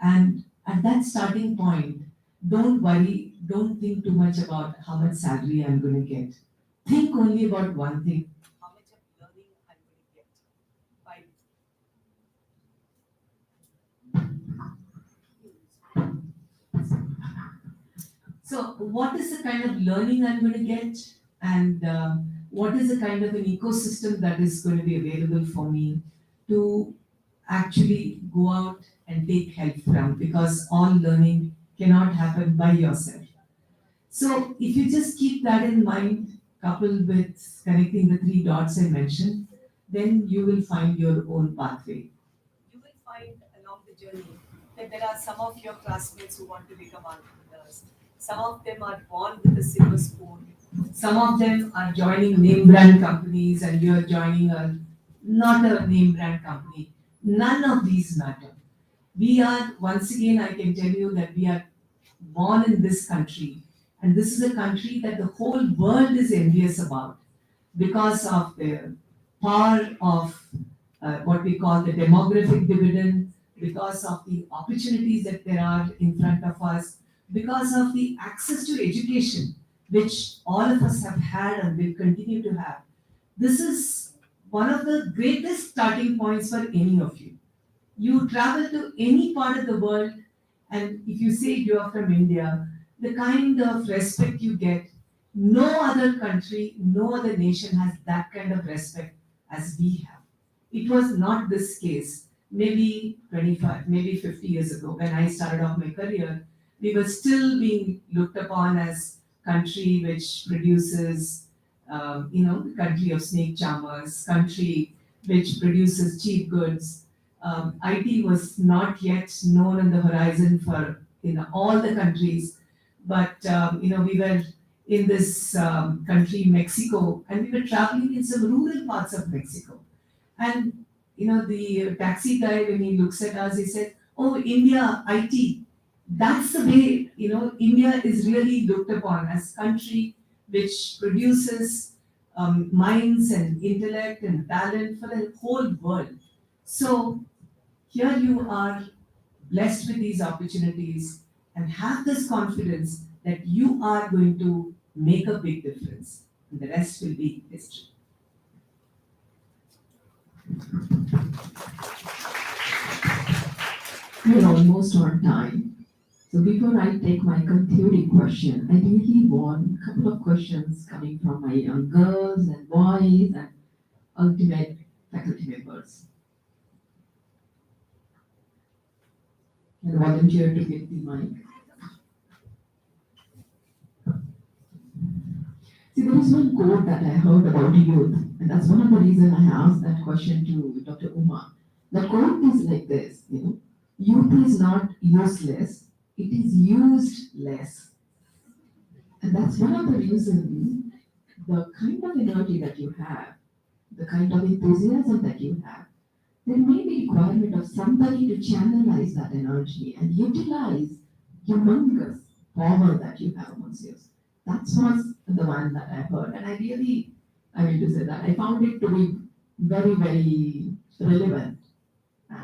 Speaker 7: And at that starting point, don't worry, don't think too much about how much salary I'm going to get. Think only about one thing: how much of learning I'm going to get. By So, what is the kind of learning I'm going to get, and what is the kind of an ecosystem that is going to be available for me to actually go out and take help from, because all learning cannot happen by yourself. So if you just keep that in mind, coupled with connecting the three dots I mentioned, then you will find your own pathway.
Speaker 8: You will find along the journey that there are some of your classmates who want to become entrepreneurs. Some of them are born with a silver spoon. Some of them are joining name brand companies, and you are joining a not a name brand company. None of these matter. We are, once again, I can tell you that we are born in this country, and this is a country that the whole world is envious about because of the power of what we call the demographic dividend, because of the opportunities that there are in front of us, because of the access to education, which all of us have had and will continue to have. This is one of the greatest starting points for any of you. You travel to any part of the world, and if you say you are from India, the kind of respect you get, no other country, no other nation has that kind of respect as we have. It was not this case maybe 25, maybe 50 years ago when I started off my career. We were still being looked upon as country which produces, the country of snake charmers, country which produces cheap goods. IT was not yet known on the horizon for all the countries, but we were in this country, Mexico, and we were traveling in some rural parts of Mexico. And the taxi guy, when he looks at us, he said, "Oh, India, IT." That's the way, India is really looked upon as country which produces minds and intellect and talent for the whole world. So here you are blessed with these opportunities and have this confidence that you are going to make a big difference. And the rest will be history.
Speaker 6: We're almost on time. So before I take my concluding question, I really want a couple of questions coming from my young girls and boys and ultimate faculty members. And volunteer to get the mic. See, there is one quote that I heard about youth, and that's one of the reasons I asked that question to Dr. Uma. The quote is like this, youth is not useless, it is used less. And that's one of the reasons the kind of energy that you have, the kind of enthusiasm that you have, there may be requirement of somebody to channelize that energy and utilize humongous power that you have amongst you. That was the one that I heard, and I mean to say that I found it to be very, very relevant and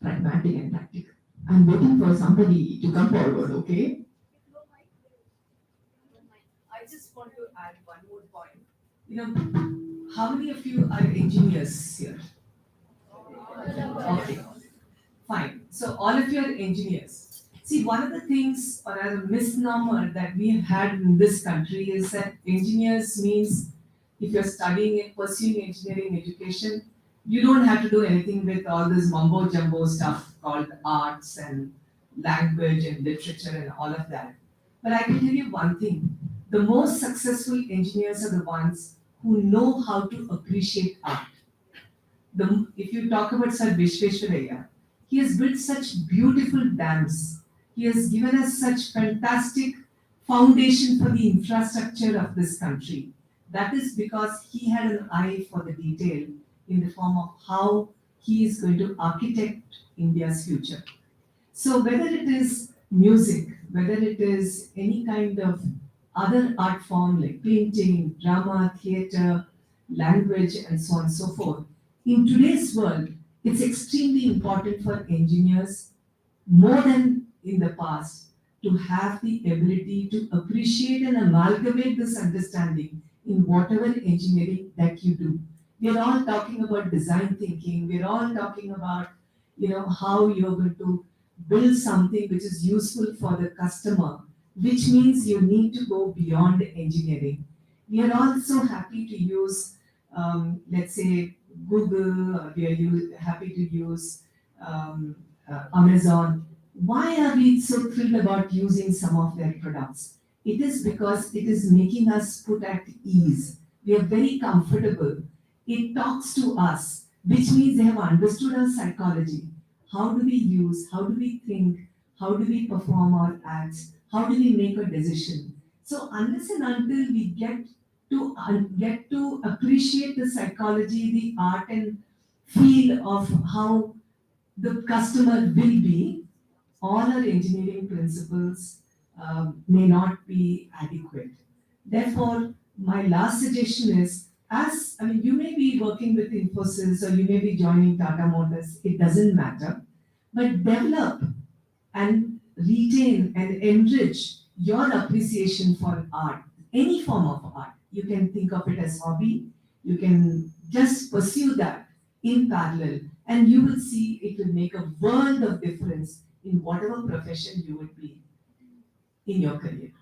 Speaker 6: pragmatic and practical. I'm waiting for somebody to come forward, okay?
Speaker 8: I just want to add one more point. How many of you are engineers here? Okay, fine. So all of you are engineers. See, one of the things or a misnomer that we've had in this country is that engineers means if you're studying and pursuing engineering education, you don't have to do anything with all this mumbo jumbo stuff called arts and language and literature and all of that. But I can tell you one thing, the most successful engineers are the ones who know how to appreciate art. If you talk about Sir Vishveshwaraya, he has built such beautiful dams. He has given us such fantastic foundation for the infrastructure of this country. That is because he had an eye for the detail in the form of how he is going to architect India's future. So whether it is music, whether it is any kind of other art form like painting, drama, theatre, language, and so on and so forth, in today's world, it's extremely important for engineers, more than in the past, to have the ability to appreciate and amalgamate this understanding in whatever engineering that you do. We're all talking about design thinking. We're all talking about, how you're going to build something which is useful for the customer, which means you need to go beyond engineering. We are also happy to use, let's say, Google, or we are happy to use
Speaker 7: Amazon. Why are we so thrilled about using some of their products? It is because it is making us put at ease. We are very comfortable. It talks to us, which means they have understood our psychology. How do we use, how do we think, how do we perform our acts, how do we make a decision? So unless and until we get to appreciate the psychology, the art and feel of how the customer will be, all our engineering principles may not be adequate. Therefore, my last suggestion is, you may be working with Infosys or you may be joining Tata Motors, it doesn't matter, but develop and retain and enrich your appreciation for art, any form of art. You can think of it as hobby, you can just pursue that in parallel, and you will see it will make a world of difference in whatever profession you would be in your career.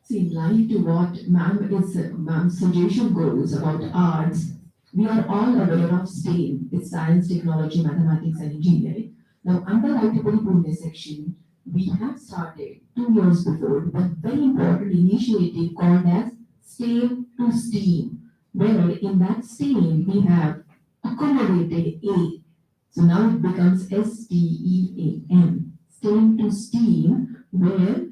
Speaker 6: See, in line to what ma'am's suggestion goes about arts, we are all aware of STEAM, it's science, technology, mathematics, and engineering. Now, under IEEE Pune section, we have started 2 years before a very important initiative called as STEAM to STEAM, where in that STEAM we have accommodated A. So now it becomes STEAM, STEAM to STEAM, where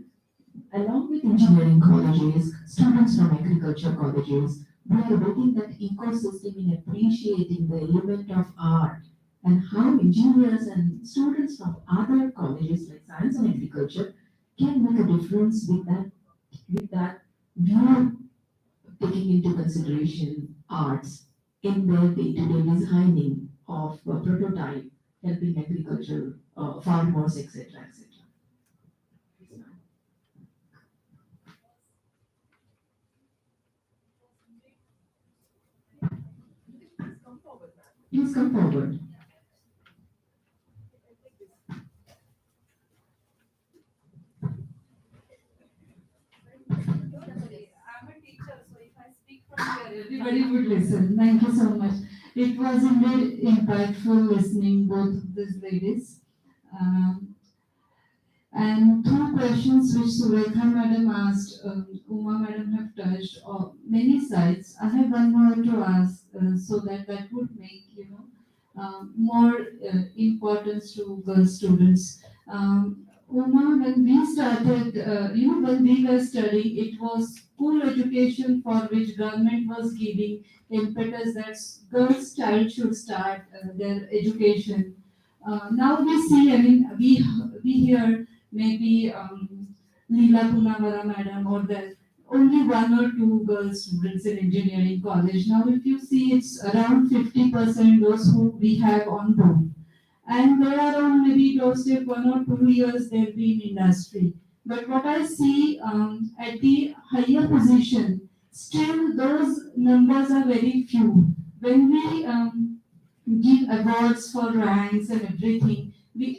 Speaker 6: along with engineering colleges, students from agriculture colleges, we are building that ecosystem in appreciating the element of art and how engineers and students from other colleges like science and agriculture can make a difference with that view, taking into consideration arts in their day-to-day designing of a prototype, helping agriculture, farmers, etc., etc. Please come forward.
Speaker 4: I'm a teacher, so if I speak from here,
Speaker 9: Everybody would listen. Thank you so much. It was indeed impactful listening both these ladies. And two questions which Surekha madam asked, Uma madam have touched many sides. I have one more to ask so that would make more importance to girl students. Uma, when we started, when we were studying, it was school education for which government was giving impetus that girls' child should start their education. Now we see, we hear maybe Leela Punawara madam or that only 1 or 2 girl students in engineering college. Now if you see, it's around 50% those who we have on board. And there are on maybe doorstep 1 or 2 years they'll be in industry. But what I see at the higher position, still those numbers are very few. When we give awards for ranks and everything,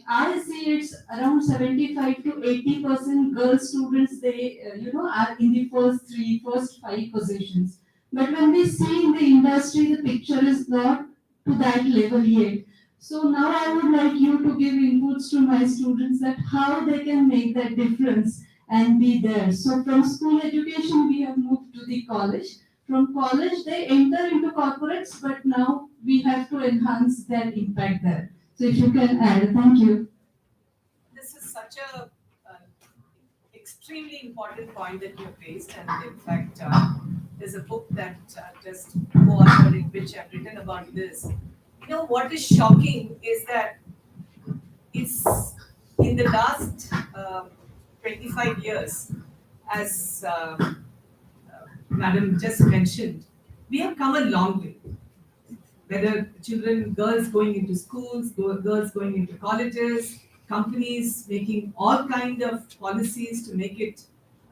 Speaker 9: I see it's around 75 to 80% girl students, they are in the first 5 positions. But when we see in the industry, the picture is not to that level yet. So now I would like you to give inputs to my students that how they can make that difference and be there. So from school education, we have moved to the college. From college, they enter into corporates, but now we have to enhance that impact there. So if you can add, thank you.
Speaker 8: This is such a extremely important point that you have raised, and in fact, there's a book that just co-authored in which I've written about this. What is shocking is that it's in the last 25 years, as Madam just mentioned, we have come a long way. Whether children, girls going into schools, girls going into colleges, companies making all kind of policies to make it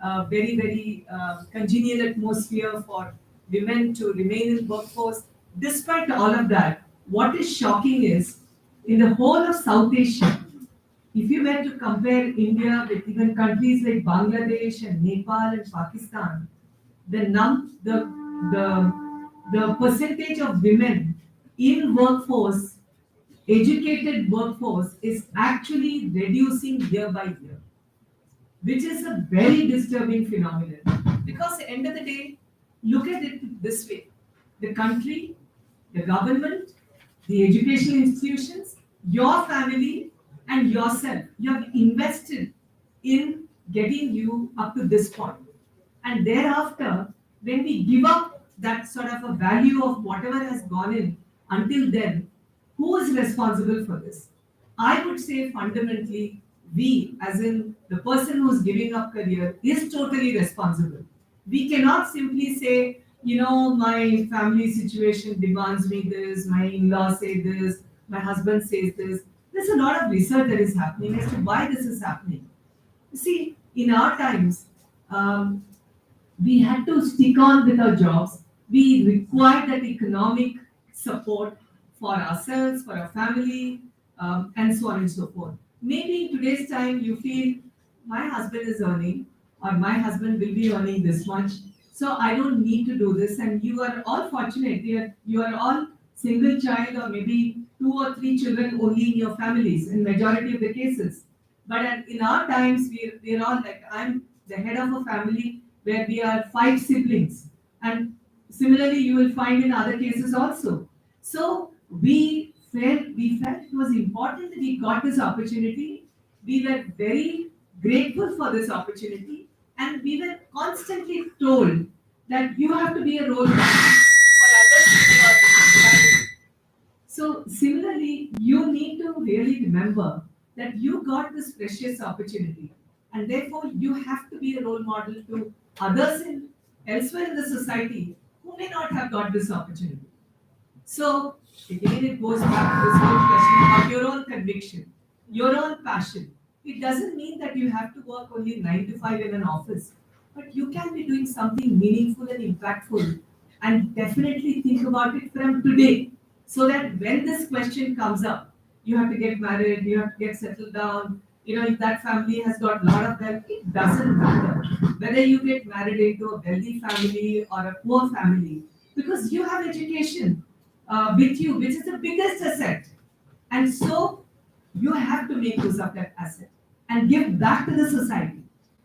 Speaker 8: a very, very congenial atmosphere for women to remain in workforce. Despite all of that, what is shocking is in the whole of South Asia, if you were to compare India with even countries like Bangladesh and Nepal and Pakistan, the percentage of women in workforce, educated workforce, is actually reducing year by year, which is a very disturbing phenomenon. Because at the end of the day, look at it this way: the country, the government, the educational institutions, your family, and yourself, you have invested in getting you up to this point. And thereafter, when we give up that sort of a value of whatever has gone in until then, who is responsible for this? I would say fundamentally, we, as in the person who's giving up career, is totally responsible. We cannot simply say, my family situation demands me this, my in-law say this, my husband says this. There's a lot of research that is happening as to why this is happening. You see, in our times, we had to stick on with our jobs. We required that economic support for ourselves, for our family, and so on and so forth. Maybe in today's time you feel my husband is earning, or my husband will be earning this much, so I don't need to do this. And you are all fortunate. You are all single child, or maybe 2 or 3 children only in your families in majority of the cases. But in our times, we're all like, I'm the head of a family where we are 5 siblings. And similarly, you will find in other cases also. So we felt it was important that we got this opportunity. We were very grateful for this opportunity, and we were constantly told that you have to be a role model for others in your family. So similarly, you need to really remember that you got this precious opportunity, and therefore you have to be a role model to others elsewhere in the society who may not have got this opportunity. So again, it goes back to this whole question about your own conviction, your own passion. It doesn't mean that you have to work only 9 to 5 in an office, but you can be doing something meaningful and impactful. And definitely think about it from today, so that when this question comes up, you have to get married, you have to get settled down. If that family has got a lot of wealth, it doesn't matter whether you get married into a wealthy family or a poor family, because you have education with you, which is the biggest asset. And so you have to make use of that asset and give back to the society.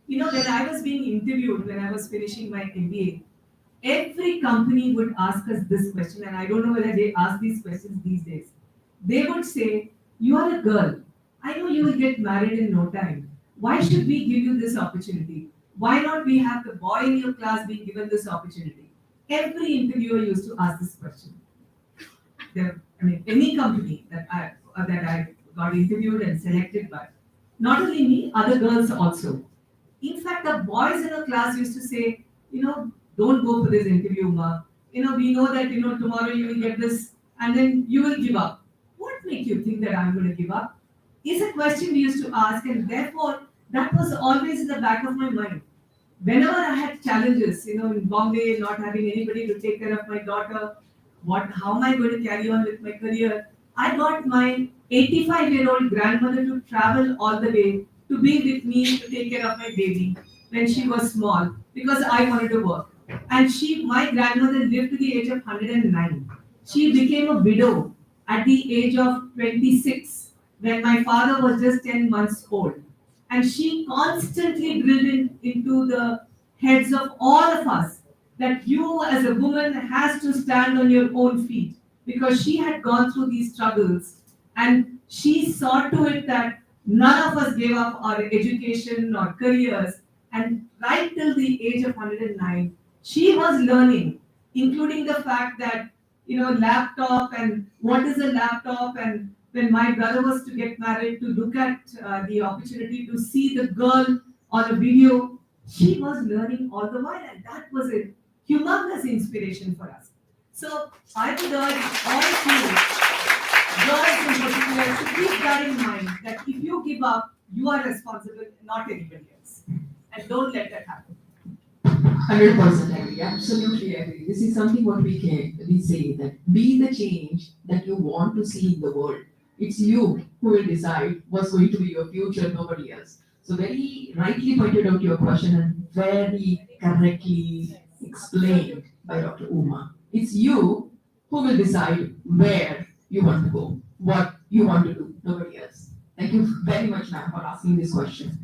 Speaker 8: When I was being interviewed, when I was finishing my MBA, every company would ask us this question, and I don't know whether they ask these questions these days. They would say, you are a girl. I know you will get married in no time. Why should we give you this opportunity? Why not we have the boy in your class being given this opportunity? Every interviewer used to ask this question. Any company that I got interviewed and selected by, not only me, other girls also. In fact, the boys in a class used to say, don't go for this interview, ma. We know that, tomorrow you will get this and then you will give up. What makes you think that I'm going to give up? Is a question we used to ask, and therefore that was always in the back of my mind. Whenever I had challenges, in Bombay, not having anybody to take care of my daughter, how am I going to carry on with my career? I got my 85-year-old grandmother to travel all the way to be with me to take care of my baby when she was small, because I wanted to work. And my grandmother lived to the age of 109. She became a widow at the age of 26 when my father was just 10 months old. And she constantly drilled into the heads of all of us that you as a woman has to stand on your own feet, because she had gone through these struggles, and she saw to it that none of us gave up our education or careers. And right till the age of 109, she was learning, including the fact that, laptop and what is a laptop. And when my brother was to get married, to look at the opportunity to see the girl on a video, she was learning all the while. And that was a humongous inspiration for us. So I would urge all of you, girls in particular, to keep that in mind, that if you give up, you are responsible, not anybody else. And don't let that happen.
Speaker 6: 100% agree, absolutely agree. This is something what we say, that be the change that you want to see in the world. It's you who will decide what's going to be your future, nobody else. So very rightly pointed out your question and very correctly explained by Dr. Uma. It's you who will decide where you want to go, what you want to do, nobody else. Thank you very much, ma'am, for asking this question.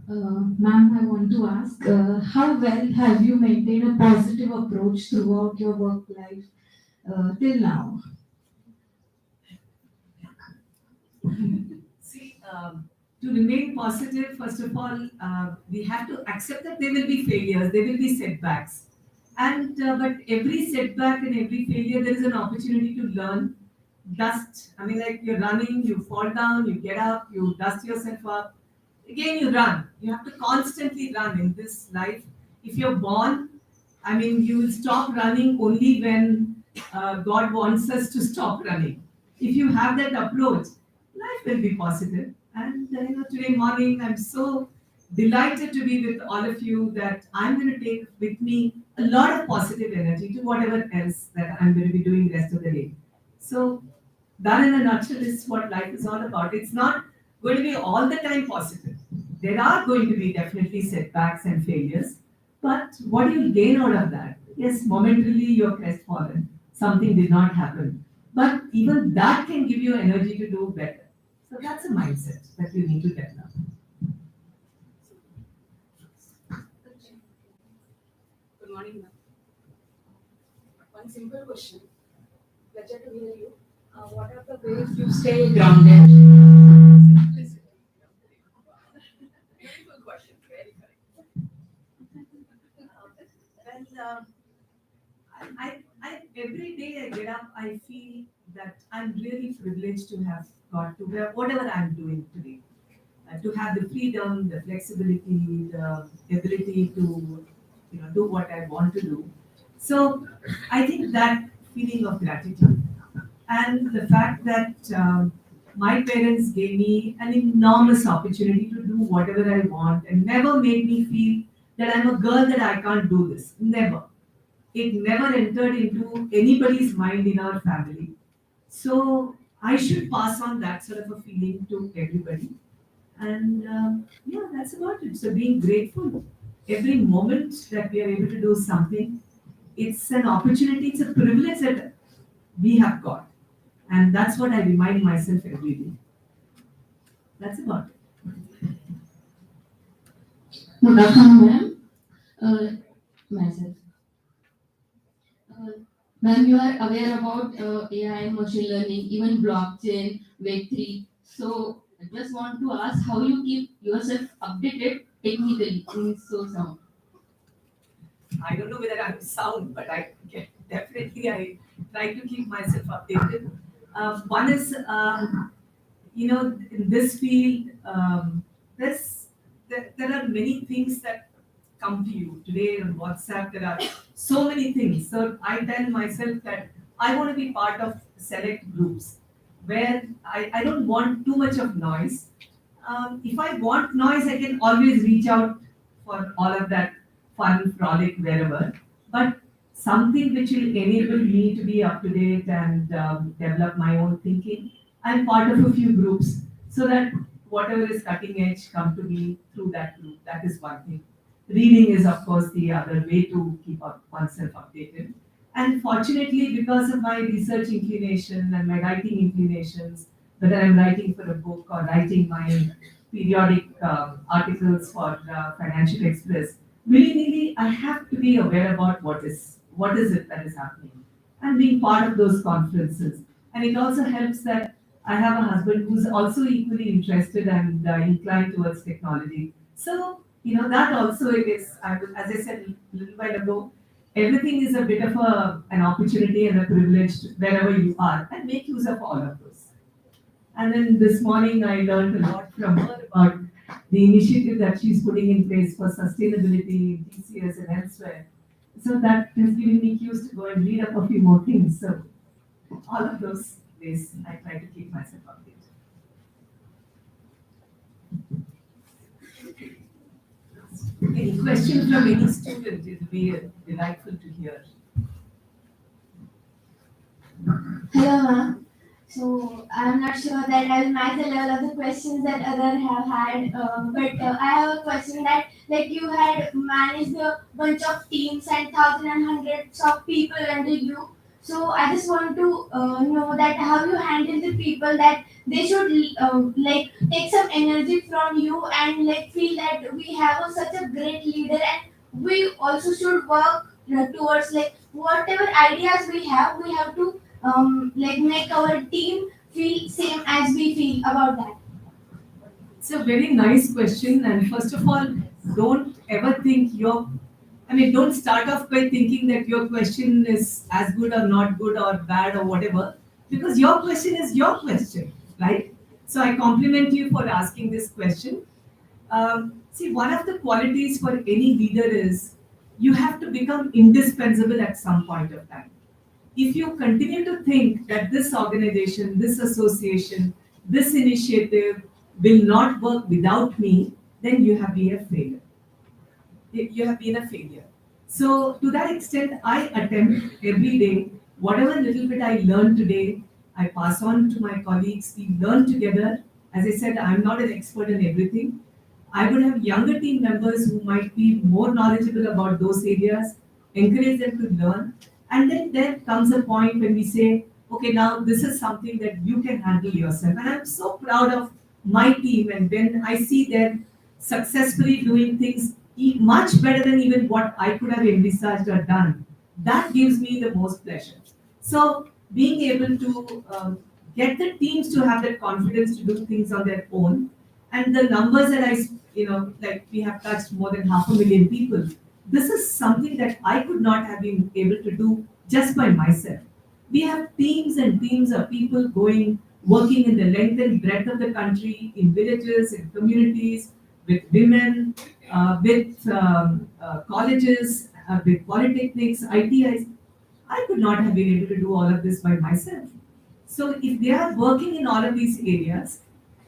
Speaker 9: Ma'am, I want to ask, how well have you maintained a positive approach throughout your work life till now?
Speaker 8: See, to remain positive, first of all, we have to accept that there will be failures, there will be setbacks. And but every setback and every failure, there is an opportunity to learn. Dust. I mean, like you're running, you fall down, you get up, you dust yourself up. Again, you run. You have to constantly run in this life. If you're born, I mean, you will stop running only when God wants us to stop running. If you have that approach, life will be positive. And today morning, I'm so delighted to be with all of you that I'm going to take with me a lot of positive energy to whatever else that I'm going to be doing rest of the day. So that in a nutshell is what life is all about. It's not going to be all the time positive. There are going to be definitely setbacks and failures. But what do you gain out of that? Yes, momentarily you're crestfallen. Something did not happen. But even that can give you energy to do better. So that's a mindset that you need to develop.
Speaker 5: Good morning, ma'am. One simple question. Pleasure to hear you. What are the ways you stay grounded?
Speaker 3: Simplicity. Beautiful question, very correct.
Speaker 8: Every day I get up, I feel that I'm really privileged to have got to where whatever I'm doing today. To have the freedom, the flexibility, the ability to do what I want to do. So I think that feeling of gratitude and the fact that my parents gave me an enormous opportunity to do whatever I want and never made me feel that I'm a girl that I can't do this. Never. It never entered into anybody's mind in our family. So I should pass on that sort of a feeling to everybody. And yeah, that's about it. So being grateful every moment that we are able to do something, it's an opportunity, it's a privilege that we have got. And that's what I remind myself every day. That's about it.
Speaker 10: Good afternoon, ma'am. Myself. Ma'am, you are aware about AI, machine learning, even blockchain, Web3. So, I just want to ask how you keep yourself updated technically in so sound.
Speaker 8: I don't know whether I'm sound, but definitely I try to keep myself updated. One is, in this field, there are many things that come to you. Today on WhatsApp, there are so many things. So I tell myself that I want to be part of select groups where I don't want too much of noise. If I want noise, I can always reach out for all of that fun, frolic, wherever. But something which will enable me to be up to date and develop my own thinking. I'm part of a few groups so that whatever is cutting edge come to me through that group. That is one thing. Reading is, of course, the other way to keep oneself updated. And fortunately, because of my research inclination and my writing inclinations, whether I'm writing for a book or writing my periodic articles for Financial Express, willy-nilly, I have to be aware about what is it that is happening and being part of those conferences. And it also helps that I have a husband who's also equally interested and inclined towards technology. So, that also it is, as I said a little while ago, everything is a bit of an opportunity and a privilege wherever you are, and make use of all of those. And then this morning I learned a lot from her about the initiative that she's putting in place for sustainability in TCS and elsewhere. So that has given me cues to go and read up a few more things. So all of those ways I try to keep myself updated. Any
Speaker 7: any question from any student, it will be delightful to hear.
Speaker 11: Hello, ma'am. So I'm not sure that I will match the level of the questions that others have had, but I have a question that like you had managed a bunch of teams and thousands and hundreds of people under you. So I just want to know that how you handle the people that they should like take some energy from you and like feel that we have such a great leader and we also should work towards like whatever ideas we have to like make our team feel same as we feel about that.
Speaker 7: It's a very nice question, and first of all, don't ever think don't start off by thinking that your question is as good or not good or bad or whatever, because your question is your question, right? So I compliment you for asking this question. See, one of the qualities for any leader is you have to become indispensable at some point of time. If you continue to think that this organization, this association, this initiative will not work without me, then you have been a failure. You have been a failure. So to that extent, I attempt every day, whatever little bit I learn today, I pass on to my colleagues. We learn together. As I said, I'm not an expert in everything. I would have younger team members who might be more knowledgeable about those areas, encourage them to learn. And then there comes a point when we say, okay, now this is something that you can handle yourself. And I'm so proud of my team. And when I see them successfully doing things much better than even what I could have envisaged or done, that gives me the most pleasure. So being able to get the teams to have that confidence to do things on their own, and the numbers that like we have touched more than 500,000 people. This is something that I could not have been able to do just by myself. We have teams and teams of people working in the length and breadth of the country, in villages, in communities, with women, with colleges, with polytechnics, ITIs. I could not have been able to do all of this by myself. So if they are working in all of these areas,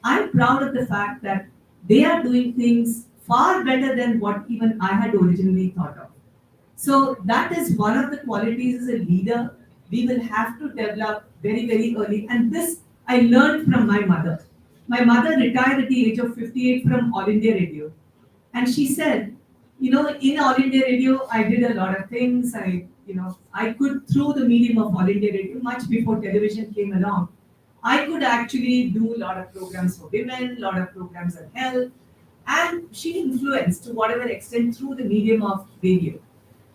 Speaker 7: I'm proud of the fact that they are doing things far better than what even I had originally thought of. So that is one of the qualities as a leader we will have to develop very, very early. And this I learned from my mother. My mother retired at the age of 58 from All India Radio. And she said, in All India Radio, I did a lot of things. I could, through the medium of All India Radio, much before television came along, I could actually do a lot of programs for women, a lot of programs on health. And she influenced to whatever extent through the medium of radio.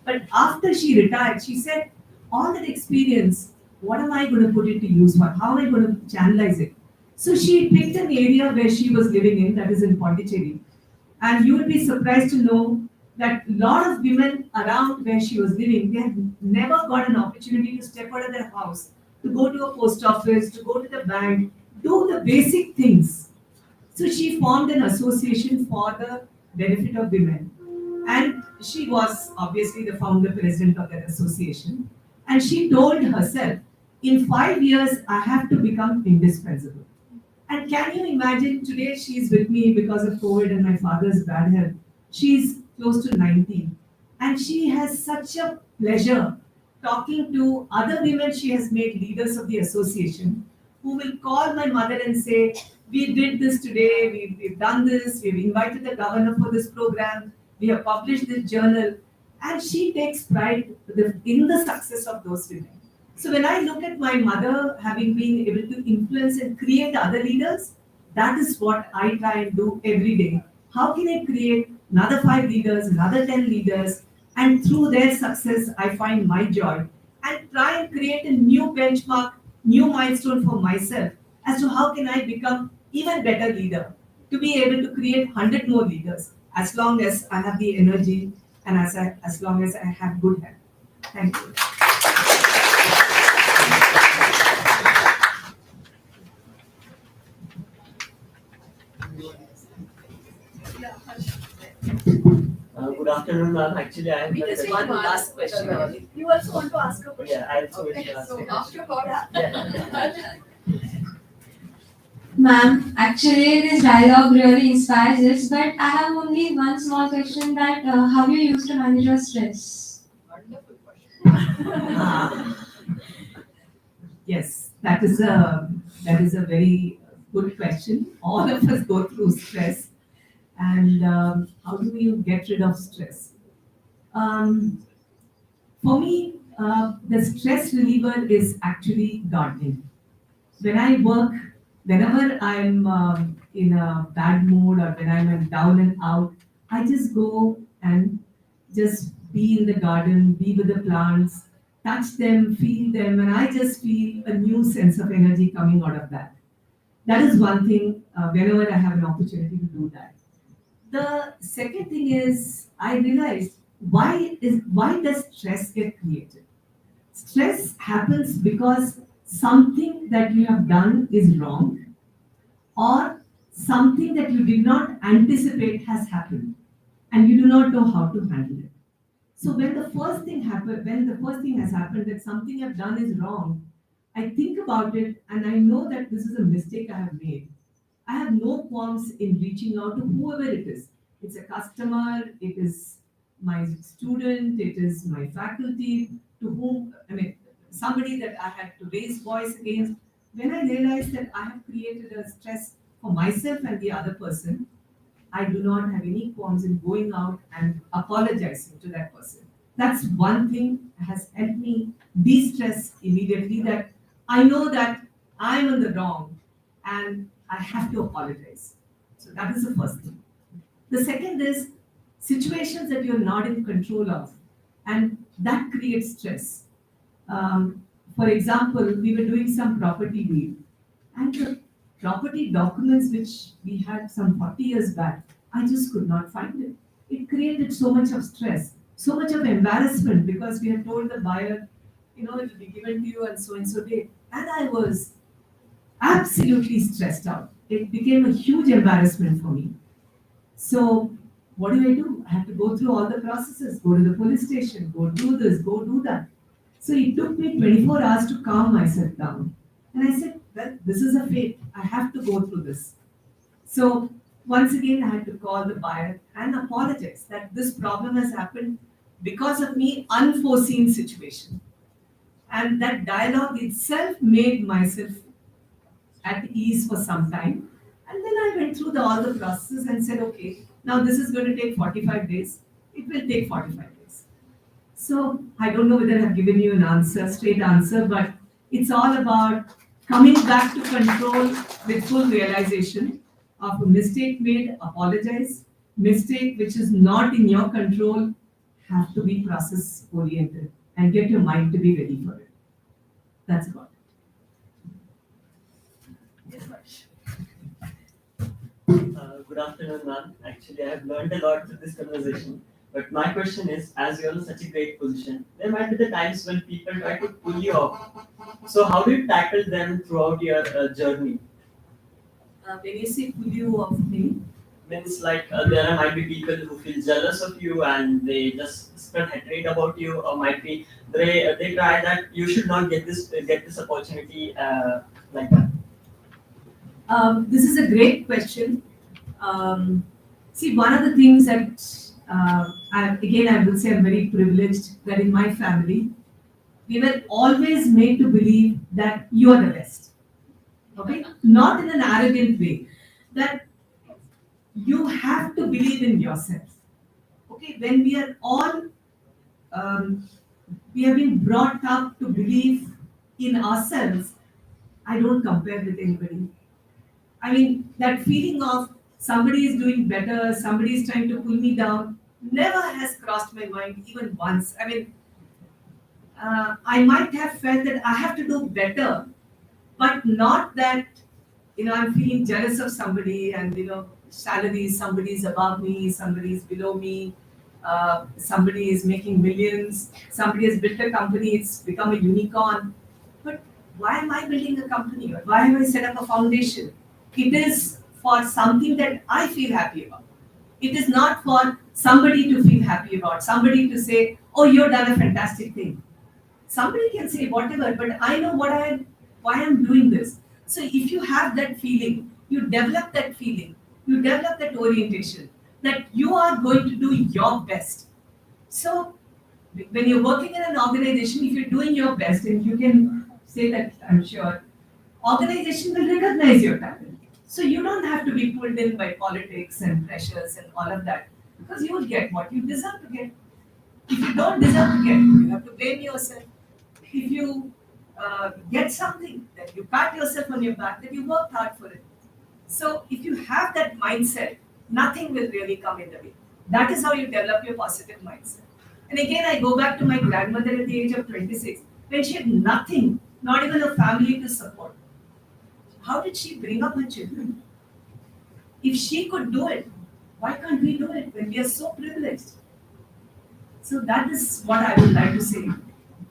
Speaker 7: But after she retired, she said, all that experience, what am I going to put it to use for? How am I going to channelize it? So she picked an area where she was living in, that is in Pondicherry. And you will be surprised to know that a lot of women around where she was living, they had never got an opportunity to step out of their house, to go to a post office, to go to the bank, do the basic things. So she formed an association for the benefit of women. And she was obviously the founder president of that association. And she told herself, in 5 years, I have to become indispensable. And can you imagine, today she's with me because of COVID and my father's bad health. She's close to 90. And she has such a pleasure talking to other women she has made leaders of the association, who will call my mother and say, we did this today, we've done this, we've invited the governor for this program, we have published this journal. And she takes pride in the success of those women. So when I look at my mother having been able to influence and create other leaders, that is what I try and do every day. How can I create another 5 leaders, another 10 leaders, and through their success, I find my joy, and try and create a new benchmark, new milestone for myself as to how can I become even better leader, to be able to create 100 more leaders, as long as I have the energy and as long as I have good health. Thank you.
Speaker 1: Good afternoon, ma'am. Actually, I have
Speaker 8: We just one last question.
Speaker 4: You also want to ask a question?
Speaker 1: Yeah, I also wish
Speaker 4: Okay,
Speaker 1: to ask
Speaker 4: so
Speaker 1: a
Speaker 4: after
Speaker 1: question.
Speaker 4: that.
Speaker 1: Yeah.
Speaker 11: Ma'am, actually this dialogue really inspires us, but I have only one small question that how you used to manage your stress?
Speaker 3: Wonderful question.
Speaker 7: Yes, that is a very good question. All of us go through stress, and how do you get rid of stress? For me, the stress reliever is actually gardening. When I work, whenever I'm in a bad mood or when I'm down and out, I just go and just be in the garden, be with the plants, touch them, feel them, and I just feel a new sense of energy coming out of that. That is one thing whenever I have an opportunity to do that. The second thing is I realized why does stress get created? Stress happens because something that you have done is wrong or something that you did not anticipate has happened and you do not know how to handle it. So when the first thing has happened that something I've done is wrong, I think about it and I know that this is a mistake I have made. I have no qualms in reaching out to whoever it is. It's a customer, it is my student, it is my faculty, to whom, somebody that I had to raise voice against. When I realized that I have created a stress for myself and the other person, I do not have any qualms in going out and apologizing to that person. That's one thing has helped me de-stress immediately, that I know that I'm in the wrong and I have to apologize. So that is the first thing. The second is situations that you're not in control of, and that creates stress. For example, we were doing some property deal, and the property documents which we had some 40 years back, I just could not find it. It created so much of stress, so much of embarrassment because we had told the buyer, it will be given to you on so and so date. And I was absolutely stressed out. It became a huge embarrassment for me. So what do? I have to go through all the processes, go to the police station, go do this, go do that. So it took me 24 hours to calm myself down. And I said, well, this is a fate. I have to go through this. So once again, I had to call the buyer and apologize that this problem has happened because of me, unforeseen situation. And that dialogue itself made myself at ease for some time. And then I went through all the processes and said, okay, now this is going to take 45 days. It will take 45 days. So I don't know whether I've given you an answer, straight answer, but it's all about coming back to control with full realization of a mistake made, apologize. Mistake which is not in your control, have to be process oriented and get your mind to be ready for it. That's about it.
Speaker 3: Yes, Harsh.
Speaker 1: Good afternoon, ma'am. Actually, I have learned a lot through this conversation. But my question is, as you're in such a great position, there might be the times when people try to pull you off. So how do you tackle them throughout your journey?
Speaker 8: When you say pull you off me,
Speaker 1: Means like there might be people who feel jealous of you and they just spread hatred about you, or might be they try that you should not get this opportunity like that.
Speaker 8: this is a great question. See, one of the things that I will say I'm very privileged that in my family, we were always made to believe that you are the best. Okay? Not in an arrogant way. That you have to believe in yourself. Okay? When we are all, we have been brought up to believe in ourselves, I don't compare with anybody. I mean, that feeling of somebody is doing better, somebody is trying to pull me down, never has crossed my mind even once. I mean, I might have felt that I have to do better, but not that, I'm feeling jealous of somebody and, salaries, somebody is above me, somebody is below me, somebody is making millions, somebody has built a company, it's become a unicorn. But why am I building a company? Or why have I set up a foundation? It is for something that I feel happy about. It is not for somebody to feel happy about, somebody to say, oh, you've done a fantastic thing. Somebody can say whatever, but I know why I'm doing this. So if you have that feeling, you develop that feeling, you develop that orientation that you are going to do your best. So when you're working in an organization, if you're doing your best, and you can say that, I'm sure, organization will recognize your talent. So you don't have to be pulled in by politics and pressures and all of that, because you will get what you deserve to get. If you don't deserve to get, you have to blame yourself. If you get something, then you pat yourself on your back, that you worked hard for it. So if you have that mindset, nothing will really come in the way. That is how you develop your positive mindset. And again, I go back to my grandmother at the age of 26, when she had nothing, not even a family to support. How did she bring up her children? If she could do it, why can't we do it when we are so privileged? So that is what I would like to say.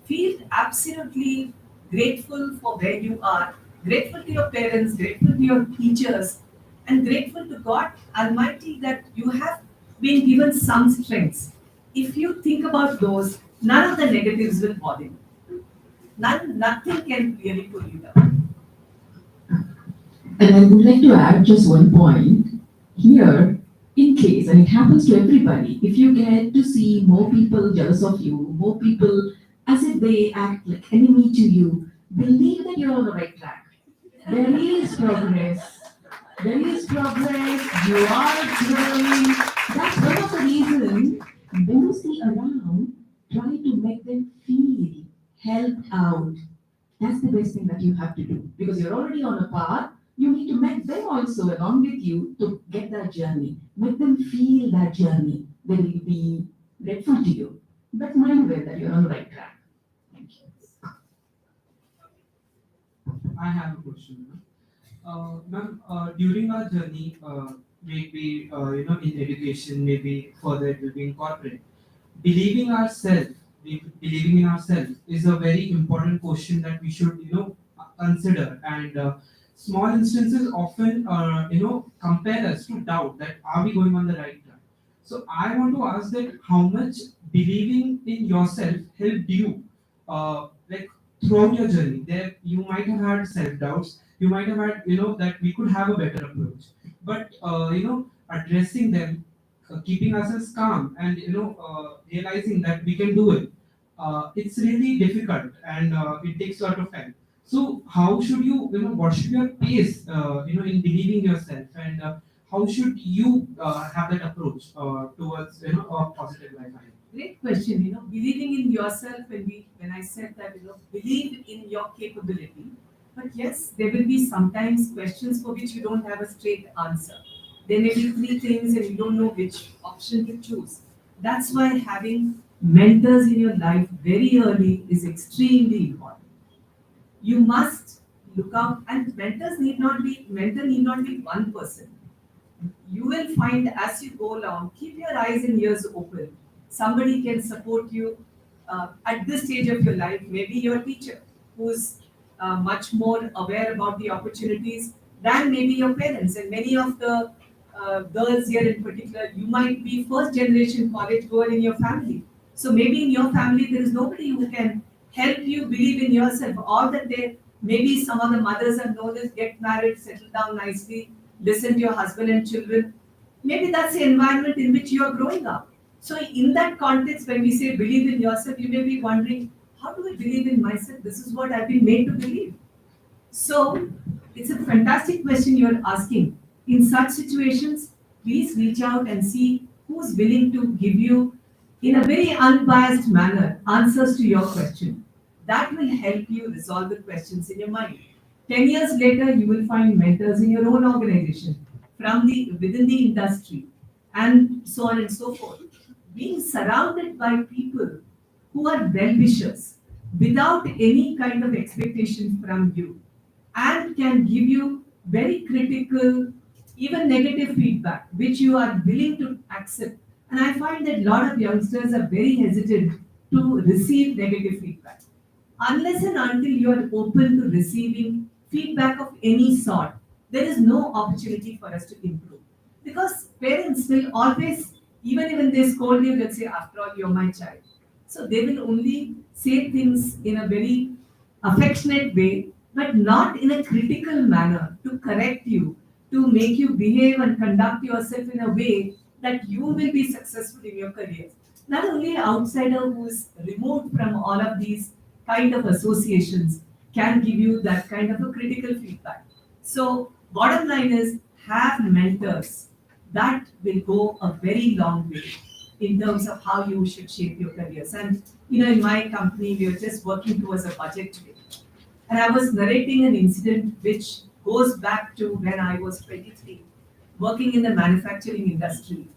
Speaker 8: Feel absolutely grateful for where you are, grateful to your parents, grateful to your teachers, and grateful to God Almighty that you have been given some strengths. If you think about those, none of the negatives will bother you. Nothing can really pull you down.
Speaker 6: And I would like to add just one point here. In case, and it happens to everybody, if you get to see more people jealous of you, more people as if they act like enemy to you, believe that you're on the right track. There is progress. There is progress. You are growing. That's one of the reasons those see around try to make them feel helped out. That's the best thing that you have to do, because you're already on a path. You need to make them also along with you to get that journey. Make them feel that journey. They will be grateful to you. But mind well that you're on the right track. Thank you.
Speaker 12: I have a question. Ma'am, during our journey, maybe in education, maybe further it will be in corporate. Believing ourselves, believing in ourselves is a very important question that we should consider. And small instances often compel us to doubt that are we going on the right track. So I want to ask that how much believing in yourself helped you like throughout your journey. There you might have had self doubts, you might have had that we could have a better approach, but addressing them, keeping ourselves calm, and realizing that we can do it, it's really difficult, and it takes a lot of time. So how should what should your pace, in believing yourself, and how should you have that approach towards a positive life?
Speaker 8: Great question. Believing in yourself, when I said that, believe in your capability. But yes, there will be sometimes questions for which you don't have a straight answer. There may be three things and you don't know which option to choose. That's why having mentors in your life very early is extremely important. You must look out, and mentor need not be one person. You will find as you go along, keep your eyes and ears open. Somebody can support you at this stage of your life, maybe your teacher, who's much more aware about the opportunities than maybe your parents. And many of the girls here in particular, you might be first generation college girl in your family. So maybe in your family, there is nobody who can help you believe in yourself, or that maybe some of the mothers have known this, get married, settle down nicely, listen to your husband and children. Maybe that's the environment in which you are growing up. So in that context, when we say believe in yourself, you may be wondering, how do I believe in myself? This is what I've been made to believe. So it's a fantastic question you're asking. In such situations, please reach out and see who's willing to give you, in a very unbiased manner, answers to your question. That will help you resolve the questions in your mind. 10 years later, you will find mentors in your own organization, within the industry, and so on and so forth. Being surrounded by people who are well-wishers without any kind of expectation from you, and can give you very critical, even negative feedback, which you are willing to accept. And I find that a lot of youngsters are very hesitant to receive negative feedback. Unless and until you are open to receiving feedback of any sort, there is no opportunity for us to improve. Because parents will always, even when they scold you, they'll say, after all, you're my child. So they will only say things in a very affectionate way, but not in a critical manner to correct you, to make you behave and conduct yourself in a way that you will be successful in your career. Not only an outsider who is removed from all of these kind of associations can give you that kind of a critical feedback. So, bottom line is have mentors. That will go a very long way in terms of how you should shape your careers. And in my company, we are just working towards a budget today. And I was narrating an incident which goes back to when I was 23, working in the manufacturing industry.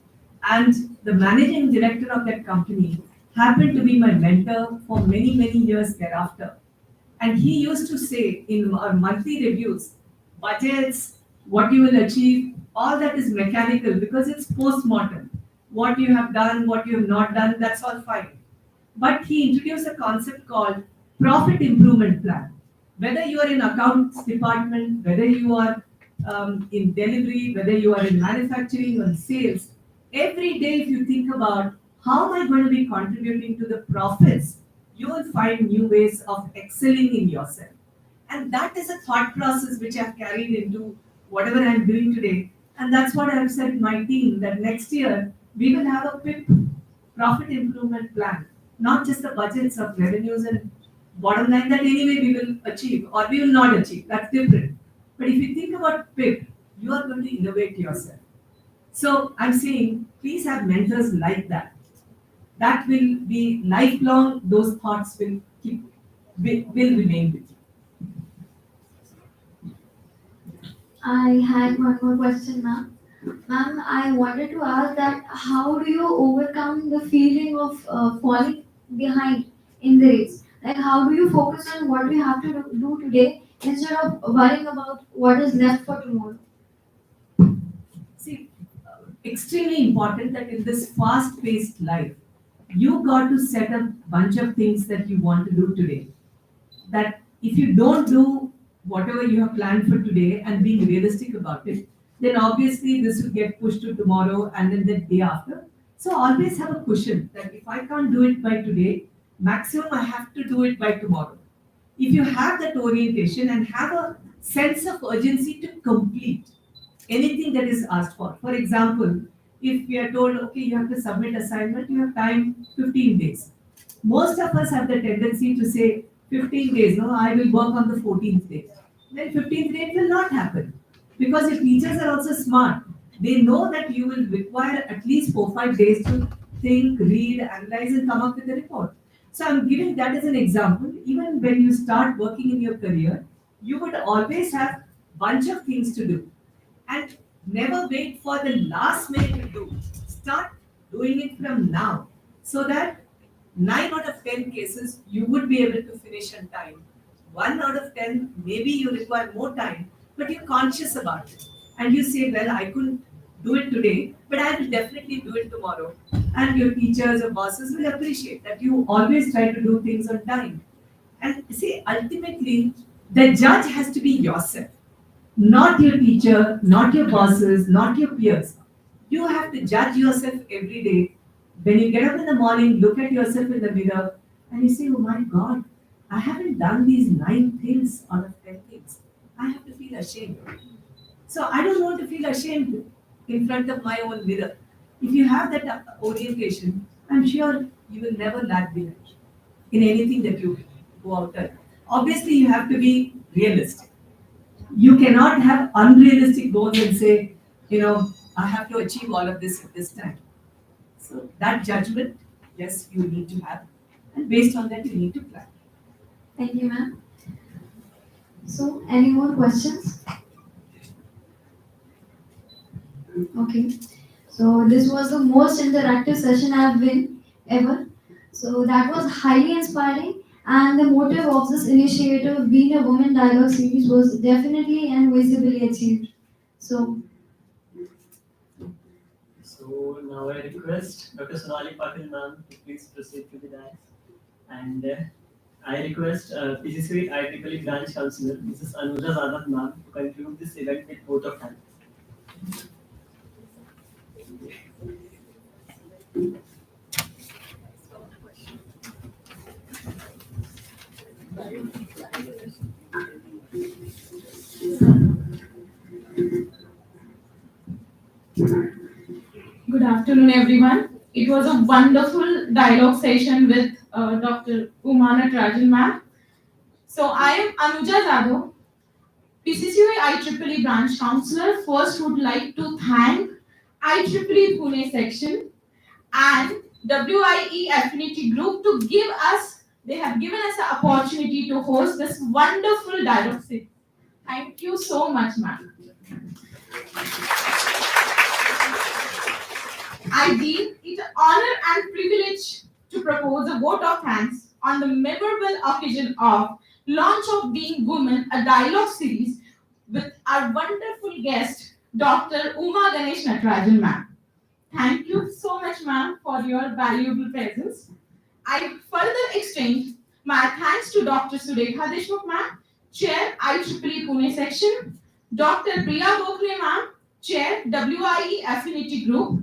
Speaker 8: And the managing director of that company happened to be my mentor for many, many years thereafter. And he used to say in our monthly reviews, budgets, what you will achieve, all that is mechanical because it's post-mortem. What you have done, what you have not done, that's all fine. But he introduced a concept called profit improvement plan. Whether you are in accounts department, whether you are in delivery, whether you are in manufacturing or sales, every day if you think about how am I going to be contributing to the profits, you will find new ways of excelling in yourself. And that is a thought process which I've carried into whatever I'm doing today. And that's what I've said to my team that next year we will have a PIP, profit improvement plan, not just the budgets of revenues and bottom line that anyway we will achieve or we will not achieve. That's different. But if you think about PIP, you are going to innovate yourself. So I'm saying, please have mentors like that. That will be lifelong. Those thoughts will remain with you.
Speaker 2: I had one more question, ma'am. Ma'am, I wanted to ask that how do you overcome the feeling of falling behind in the race? Like, how do you focus on what we have to do today instead of worrying about what is left for tomorrow?
Speaker 8: See, extremely important that in this fast-paced life, you got to set a bunch of things that you want to do today. That if you don't do whatever you have planned for today and being realistic about it, then obviously this will get pushed to tomorrow and then the day after. So always have a cushion that if I can't do it by today, maximum I have to do it by tomorrow. If you have that orientation and have a sense of urgency to complete anything that is asked for example, if we are told, okay, you have to submit assignment, you have time 15 days. Most of us have the tendency to say 15 days, no, I will work on the 14th day. Then 15th day it will not happen because your teachers are also smart. They know that you will require at least 4-5 days to think, read, analyze and come up with a report. So I'm giving that as an example. Even when you start working in your career, you would always have bunch of things to do. And never wait for the last minute to do. Start doing it from now so that 9 out of 10 cases you would be able to finish on time. 1 out of 10, maybe you require more time, but you're conscious about it. And you say, well, I couldn't do it today, but I will definitely do it tomorrow. And your teachers or bosses will appreciate that you always try to do things on time. And see, ultimately, the judge has to be yourself. Not your teacher, not your bosses, not your peers. You have to judge yourself every day. When you get up in the morning, look at yourself in the mirror and you say, oh my God, I haven't done these 9 things out of 10 things. I have to feel ashamed. So I don't want to feel ashamed in front of my own mirror. If you have that orientation, I'm sure you will never lag behind in anything that you go out there. Obviously, you have to be realistic. You cannot have unrealistic goals and say, I have to achieve all of this at this time. So that judgment, yes, you need to have. And based on that, you need to plan.
Speaker 2: Thank you, ma'am. So, any more questions? Okay. So, this was the most interactive session I have been ever. So, that was highly inspiring. And the motive of this initiative, being a woman dialogue series, was definitely and visibly achieved. So
Speaker 1: now I request Dr. Sonali Patil ma'am to please proceed to the dais. And I request PGCET IEEE branch counselor, Mrs. Anuja Zadav ma'am, to conclude this event with vote of thanks.
Speaker 13: Good afternoon, everyone. It was a wonderful dialogue session with Dr. Uma Natarajan ma'am. So I am Anuja Jadhav, PCCOA IEEE branch counselor. First, would like to thank IEEE Pune section and WIE Affinity Group to give us. They have given us the opportunity to host this wonderful dialogue session. Thank you so much, ma'am. I deem it an honor and privilege to propose a vote of thanks on the memorable occasion of launch of Being Woman, a dialogue series with our wonderful guest, Dr. Uma Ganesh Natarajan ma'am. Thank you so much, ma'am, for your valuable presence. I further extend my thanks to Dr. Surekha Deshmukh ma'am, Chair IEEE Pune section, Dr. Priya Gokhale ma'am, Chair WIE Affinity Group,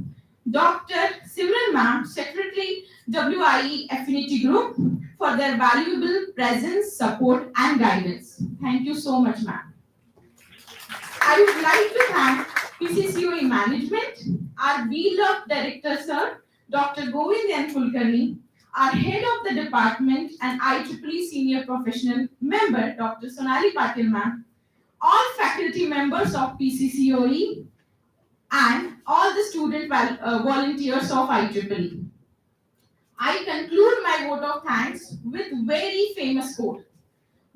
Speaker 13: Dr. Simran ma'am, Secretary WIE Affinity Group, for their valuable presence, support, and guidance. Thank you so much, ma'am. I would like to thank PCCOE management, our beloved director, sir, Dr. Govind N. Kulkarni, our head of the department and IEEE senior professional member, Dr. Sonali Patil ma'am, all faculty members of PCCOE, and all the student volunteers of IEEE. I conclude my vote of thanks with very famous quote.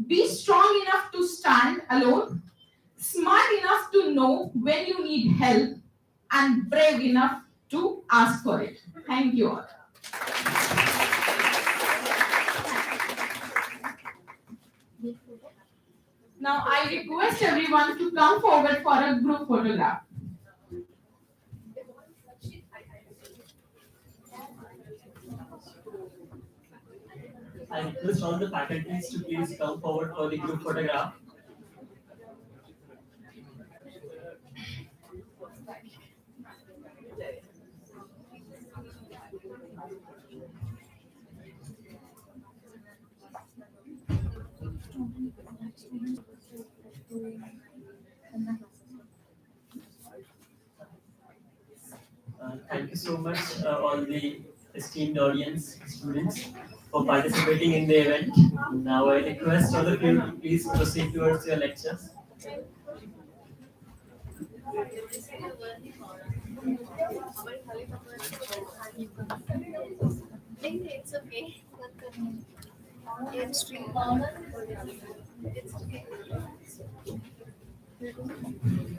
Speaker 13: Be strong enough to stand alone, smart enough to know when you need help, and brave enough to ask for it. Thank you all. Now I request everyone to come forward for a group photograph.
Speaker 1: I request all the faculties to please come forward for the group photograph. Thank you so much, all the esteemed audience, students, for participating in the event. Now I request all of you to please proceed towards your lectures.
Speaker 2: It's okay. It's okay.